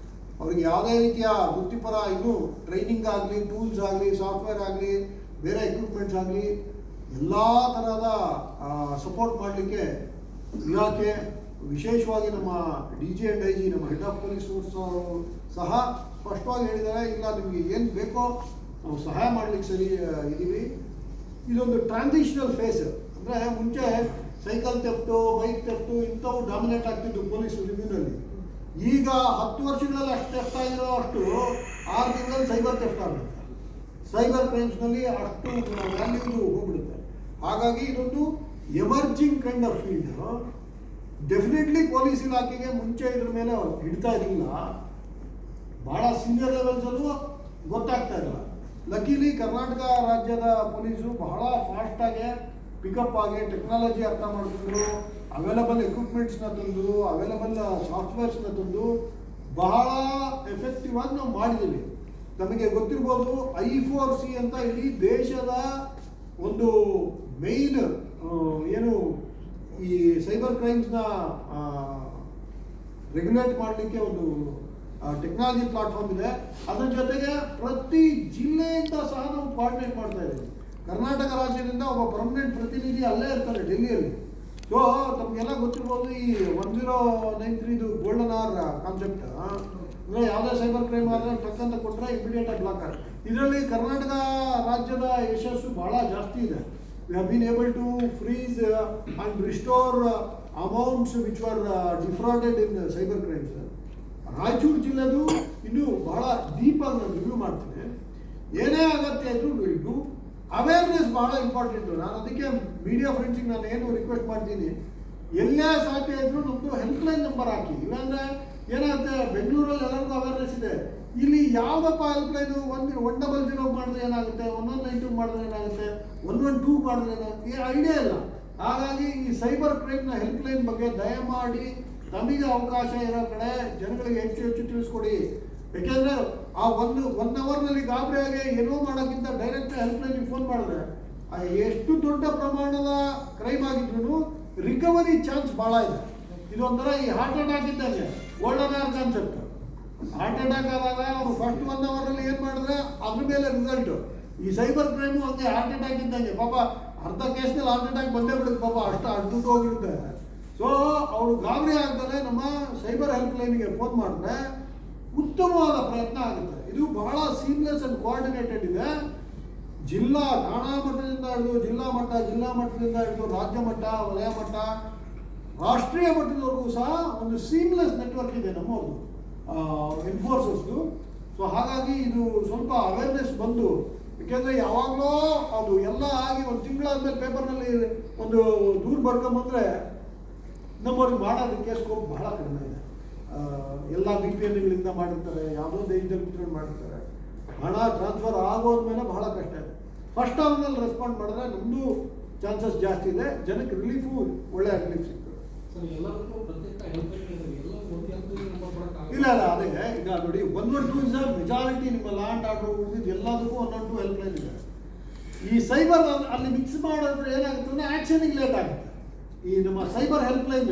ಅವ್ರಿಗೆ ಯಾವುದೇ ರೀತಿಯ ವೃತ್ತಿಪರ ಇನ್ನೂ ಟ್ರೈನಿಂಗ್ ಆಗಲಿ, ಟೂಲ್ಸ್ ಆಗಲಿ, ಸಾಫ್ಟ್ವೇರ್ ಆಗಲಿ, ಬೇರೆ ಎಕ್ವಿಪ್ಮೆಂಟ್ಸ್ ಆಗಲಿ ಎಲ್ಲ ಥರದ ಸಪೋರ್ಟ್ ಮಾಡಲಿಕ್ಕೆ ಇಲಾಖೆ, ವಿಶೇಷವಾಗಿ ನಮ್ಮ DG and IG, ನಮ್ಮ ಹೆಡ್ ಆಫ್ ಪೊಲೀಸ್ ಸಹ ಸ್ಪಷ್ಟವಾಗಿ ಹೇಳಿದ್ದಾರೆ, ಇಲ್ಲ ನಿಮಗೆ ಏನು ಬೇಕೋ ನಾವು ಸಹಾಯ ಮಾಡಲಿಕ್ಕೆ ಸರಿ ಇದ್ದೀವಿ. ಇದೊಂದು ಟ್ರಾನ್ಸಿಷನಲ್ ಫೇಸ್. ಅಂದರೆ ಮುಂಚೆ ಸೈಕಲ್ ಥೆಫ್ಟು, ಬೈಕ್ ಥೆಫ್ಟು ಇಂಥವು ಡಾಮಿನೇಟ್ ಆಗ್ತಿದ್ದು ಪೊಲೀಸ್ ರಿವ್ಯೂನಲ್ಲಿ. ಈಗ 10 ವರ್ಷಗಳಲ್ಲಿ ಅಷ್ಟು ಥೆಫ್ಟ್ ಆಗಿರೋ ಅಷ್ಟು 6 ತಿಂಗಳಲ್ಲಿ ಸೈಬರ್ ಥೆಫ್ಟ್ ಆಗುತ್ತೆ. ಸೈಬರ್ ಕ್ರೈಮ್ಸ್ನಲ್ಲಿ ಅಷ್ಟು ವ್ಯಾಲ್ಯೂದು ಹೋಗ್ಬಿಡುತ್ತೆ. ಹಾಗಾಗಿ ಇದೊಂದು emerging kind of field. Definitely police ಇಲಾಖೆಗೆ ಮುಂಚೆ ಇದ್ರ ಮೇಲೆ ಹಿಡ್ತಾ ಇರಲಿಲ್ಲ, ಭಾಳ ಸೀನಿಯರ್ ಲೆವೆಲ್ಸಲ್ಲೂ ಗೊತ್ತಾಗ್ತಾ ಇಲ್ಲ. ಲಕಿಲಿ ಕರ್ನಾಟಕ ರಾಜ್ಯದ ಪೊಲೀಸರು ಬಹಳ ಫಾಸ್ಟಾಗಿ ಪಿಕಪ್ ಆಗಿ ಟೆಕ್ನಾಲಜಿ ಅರ್ಥ ಮಾಡಿಕೊಂಡು ಅವೈಲಬಲ್ ಎಕ್ವಿಪ್ಮೆಂಟ್ಸ್ನ ತಂದು, ಅವೈಲಬಲ್ ಸಾಫ್ಟ್ವೇರ್ಸ್ನ ತಂದು ಬಹಳ ಎಫೆಕ್ಟಿವ್ ಆಗಿ ನಾವು ಮಾಡಿದ್ದೀವಿ. ನಮಗೆ ಗೊತ್ತಿರ್ಬೋದು, I4C ಅಂತ ಇಡೀ ದೇಶದ ಒಂದು ಮೇಯ್ನ್ ಏನು ಈ ಸೈಬರ್ ಕ್ರೈಮ್ಸ್ನ ರೆಗ್ಯುಲೇಟ್ ಮಾಡಲಿಕ್ಕೆ ಒಂದು ಟೆಕ್ನಾಲಜಿ ಪ್ಲಾಟ್ಫಾರ್ಮ್ ಇದೆ. ಅದ್ರ ಜೊತೆಗೆ ಪ್ರತಿ ಜಿಲ್ಲೆಯಿಂದ ಸಹ ನಾವು ಕೋಆರ್ಡಿನೇಟ್ ಮಾಡ್ತಾ ಇದ್ದೀವಿ. ಕರ್ನಾಟಕ ರಾಜ್ಯದಿಂದ ಒಬ್ಬ ಪರ್ಮನೆಂಟ್ ಪ್ರತಿನಿಧಿ ಅಲ್ಲೇ ಇರ್ತಾರೆ ಡೆಲ್ಲಿಯಲ್ಲಿ. ಸೊ ತಮಗೆಲ್ಲ ಗೊತ್ತಿರ್ಬೋದು, ಈ 1093 ಗೋಲ್ಡನ್ ಅವರ್ ಕಾನ್ಸೆಪ್ಟ್. ಅಂದರೆ ಯಾವುದೇ ಸೈಬರ್ ಕ್ರೈಮ್ ಆದರೆ ಟಕ್ ಅಂತ ಕೊಟ್ಟರೆ ಇಮಿಡಿಯೇಟಾಗಿ ಬ್ಲಾಕ್ ಆಗುತ್ತೆ. ಇದರಲ್ಲಿ ಕರ್ನಾಟಕ ರಾಜ್ಯದ ಯಶಸ್ಸು ಬಹಳ ಜಾಸ್ತಿ ಇದೆ. We have been able to freeze and restore amounts which were defrauded in cyber crimes. Raichur ಜಿಲ್ಲೆದು ಇನ್ನೂ ಬಹಳ ಡೀಪಾಗಿ ನಾನು ರಿವ್ಯೂ ಮಾಡ್ತೀನಿ. ಏನೇ ಅಗತ್ಯ ಇದ್ರೂ ಇದು ಅವೇರ್ನೆಸ್ ಬಹಳ ಇಂಪಾರ್ಟೆಂಟು. ನಾನು ಅದಕ್ಕೆ ಮೀಡಿಯಾ ಫ್ರೆಂಡ್ಸಿಗೆ ನಾನು ಏನು ರಿಕ್ವೆಸ್ಟ್ ಮಾಡ್ತೀನಿ, ಎಲ್ಲೇ ಸಾಧ್ಯ ಇದ್ರೂ ನಮ್ಮದು ಹೆಲ್ಪ್ಲೈನ್ ನಂಬರ್ ಹಾಕಿ. ಇಲ್ಲಾಂದರೆ ಏನಾಗುತ್ತೆ, ಬೆಂಗಳೂರಲ್ಲಿ ಎಲ್ಲರಿಗೂ ಅವೇರ್ನೆಸ್ ಇದೆ, ಇಲ್ಲಿ ಯಾವುದಪ್ಪ ಹೆಲ್ಪ್ಲೈನು 100 ಮಾಡಿದ್ರೆ ಏನಾಗುತ್ತೆ, 192 ಮಾಡಿದ್ರೆ ಏನಾಗುತ್ತೆ, 112 ಮಾಡಿದ್ರೆ ಏನಾಗುತ್ತೆ, ಈ ಐಡಿಯಾ ಇಲ್ಲ. ಹಾಗಾಗಿ ಈ ಸೈಬರ್ ಕ್ರೈಮ್ನ ಹೆಲ್ಪ್ಲೈನ್ ಬಗ್ಗೆ ದಯಮಾಡಿ ನಮಗೆ ಅವಕಾಶ ಇರೋ ಕಡೆ ಜನಗಳಿಗೆ ಹೆಚ್ಚು ತಿಳಿಸ್ಕೊಡಿ. ಯಾಕೆಂದರೆ ಆ ಒನ್ ಅವರ್ನಲ್ಲಿ ಗಾಬರಿಯಾಗಿ ಏನೋ ಮಾಡೋಕ್ಕಿಂತ ಡೈರೆಕ್ಟ್ ಹೆಲ್ಪ್ಲೈನಿಗೆ ಫೋನ್ ಮಾಡಿದ್ರೆ ಎಷ್ಟು ದೊಡ್ಡ ಪ್ರಮಾಣದ ಕ್ರೈಮ್ ಆಗಿದ್ರು ರಿಕವರಿ ಚಾನ್ಸ್ ಭಾಳ ಇದೆ. ಇದೊಂಥರ ಈ ಹಾರ್ಟ್ ಅಟ್ಯಾಕ್ ಇದ್ದಂಗೆ, golden hour concept. Heart attack ಆದಾಗ ಅವರು ಫಸ್ಟ್ 1 ಅವರಲ್ಲಿ ಏನು ಮಾಡಿದ್ರೆ ಅದ್ರ ಮೇಲೆ ರಿಸಲ್ಟು. ಈ ಸೈಬರ್ ಕ್ರೈಮು ಹಂಗೆ ಹಾರ್ಟ್ ಅಟ್ಯಾಕ್ ಇದ್ದಂಗೆ. ಪಾಪ ಅರ್ಧ ಕೇಸ್ನಲ್ಲಿ ಹಾರ್ಟ್ ಅಟ್ಯಾಕ್ ಬಂದೇ ಬಿಡುತ್ತೆ, ಪಾಪ ಅಷ್ಟು ದುಡ್ಡು ಹೋಗಿರುತ್ತೆ. ಸೊ ಅವರು ಗಾಬರಿ ಆಗ್ದಲೇ ನಮ್ಮ ಸೈಬರ್ ಹೆಲ್ಪ್ಲೈನಿಗೆ ಫೋನ್ ಮಾಡಿದ್ರೆ ಉತ್ತಮವಾದ ಪ್ರಯತ್ನ ಆಗುತ್ತೆ. ಇದು ಬಹಳ ಸೀಮ್ಲೆಸ್ ಆ್ಯಂಡ್ ಕೋಆರ್ಡಿನೇಟೆಡ್ ಇದೆ. ಜಿಲ್ಲಾ ಠಾಣಾ ಮಟ್ಟದಿಂದ ಹಿಡಿದು ಜಿಲ್ಲಾ ಮಟ್ಟದಿಂದ ಹಿಡಿದು ರಾಜ್ಯ ಮಟ್ಟ, ವಲಯ ಮಟ್ಟ, ರಾಷ್ಟ್ರೀಯ ಮಟ್ಟದವರೆಗೂ ಸಹ ಒಂದು ಸೀಮ್ಲೆಸ್ ನೆಟ್ವರ್ಕ್ ಇದೆ ನಮ್ಮವ್ರದ್ದು ಎನ್ಫೋರ್ಸರ್ಸ್ದು. ಸೊ ಹಾಗಾಗಿ ಇದು ಸ್ವಲ್ಪ ಅವೇರ್ನೆಸ್ ಬಂದು, ಏಕೆಂದರೆ ಯಾವಾಗಲೂ ಅದು ಎಲ್ಲ ಆಗಿ 1 ತಿಂಗಳಾದ್ಮೇಲೆ ಪೇಪರ್ನಲ್ಲಿ ಒಂದು ದೂರು ಬರ್ಕೊಂಬಂದರೆ ನಮ್ಮವ್ರಿಗೆ ಮಾಡೋದಕ್ಕೆ ಸ್ಕೋಪ್ ಬಹಳ ಕಡಿಮೆ ಇದೆ. ಎಲ್ಲ VPNಗಳಿಂದ ಮಾಡಿರ್ತಾರೆ, ಯಾವುದೋ ದೇಶದಲ್ಲಿ ಕೂತ್ಕೊಂಡು ಮಾಡಿರ್ತಾರೆ. ಹಣ ಟ್ರಾನ್ಸ್ಫರ್ ಆಗೋದ್ಮೇಲೆ ಬಹಳ ಕಷ್ಟ ಇದೆ. ಫಸ್ಟ್ ಅವನಲ್ಲಿ ರೆಸ್ಪಾಂಡ್ ಮಾಡಿದ್ರೆ ನಮ್ಮದು ಚಾನ್ಸಸ್ ಜಾಸ್ತಿ ಇದೆ, ಜನಕ್ಕೆ ರಿಲೀಫು ಒಳ್ಳೆಯ ರಿಲೀಫ್ ಸಿಗ್ತದೆ. ಇಲ್ಲ ಅದೇ ಈಗ ನೋಡಿ, 112 ಇಸ್ ಮೆಜಾರಿಟಿ. ನಿಮ್ಮ ಲಾ ಆ್ಯಂಡ್ ಆರ್ಡರ್ ಉಳಿದಿದ್ದು ಎಲ್ಲದಕ್ಕೂ 112 ಹೆಲ್ಪ್ಲೈನ್ ಇದೆ. ಈ ಸೈಬರ್ ಅಲ್ಲಿ ಮಿಕ್ಸ್ ಮಾಡಿದ್ರೆ ಏನಾಗುತ್ತೆ ಅಂದರೆ ಆ್ಯಕ್ಷನಿಗೆ ಲೇಟ್ ಆಗುತ್ತೆ. ಈ ನಮ್ಮ cyber helpline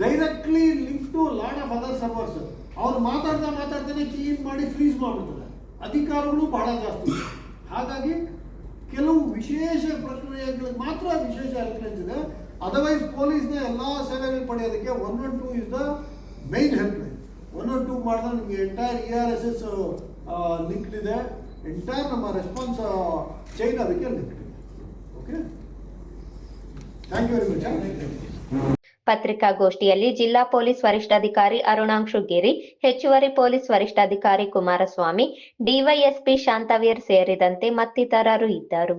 directly link to lot of other servers. ಅವ್ರು ಮಾತಾಡ್ತಾನೆ ಕ್ಲೀನ್ ಮಾಡಿ ಫ್ರೀಸ್ ಮಾಡಿಬಿಡ್ತಾರೆ. ಅಧಿಕಾರಗಳು ಬಹಳ ಜಾಸ್ತಿ. ಹಾಗಾಗಿ ಕೆಲವು ವಿಶೇಷ ಪ್ರಕ್ರಿಯೆಗಳಿಗೆ ಮಾತ್ರ ವಿಶೇಷ ಹೆಲ್ಪ್ಲೈನ್ಸ್ ಇದೆ. ಅದರ್ವೈಸ್ ಪೊಲೀಸ್ನ ಎಲ್ಲ ಸೇವೆಗಳು ಪಡೆಯೋದಕ್ಕೆ 112 ಇಸ್ ದ ಮೈನ್ ಹೆಲ್ಪ್ಲೈನ್. 112 ಮಾಡಿದ್ರೆ ನಿಮಗೆ ಎಂಟೈರ್ ERSS ಲಿಂಕ್ಡ್ ಇದೆ, ಎಂಟೈರ್ ನಮ್ಮ ರೆಸ್ಪಾನ್ಸ್ ಚೈನ್ ಅದಕ್ಕೆ ಲಿಂಕ್ಡ್ ಇದೆ. Okay, thank you very much. ಪತ್ರಿಕಾಗೋಷ್ಠಿಯಲ್ಲಿ ಜಿಲ್ಲಾ ಪೊಲೀಸ್ ವರಿಷ್ಠಾಧಿಕಾರಿ ಅರುಣಾಂಶು ಗಿರಿ, ಹೆಚ್ಚುವರಿ ಪೊಲೀಸ್ ವರಿಷ್ಠಾಧಿಕಾರಿ ಕುಮಾರಸ್ವಾಮಿ, DYSP ಶಾಂತವೀರ್ ಸೇರಿದಂತೆ ಮತ್ತಿತರರು ಇದ್ದರು.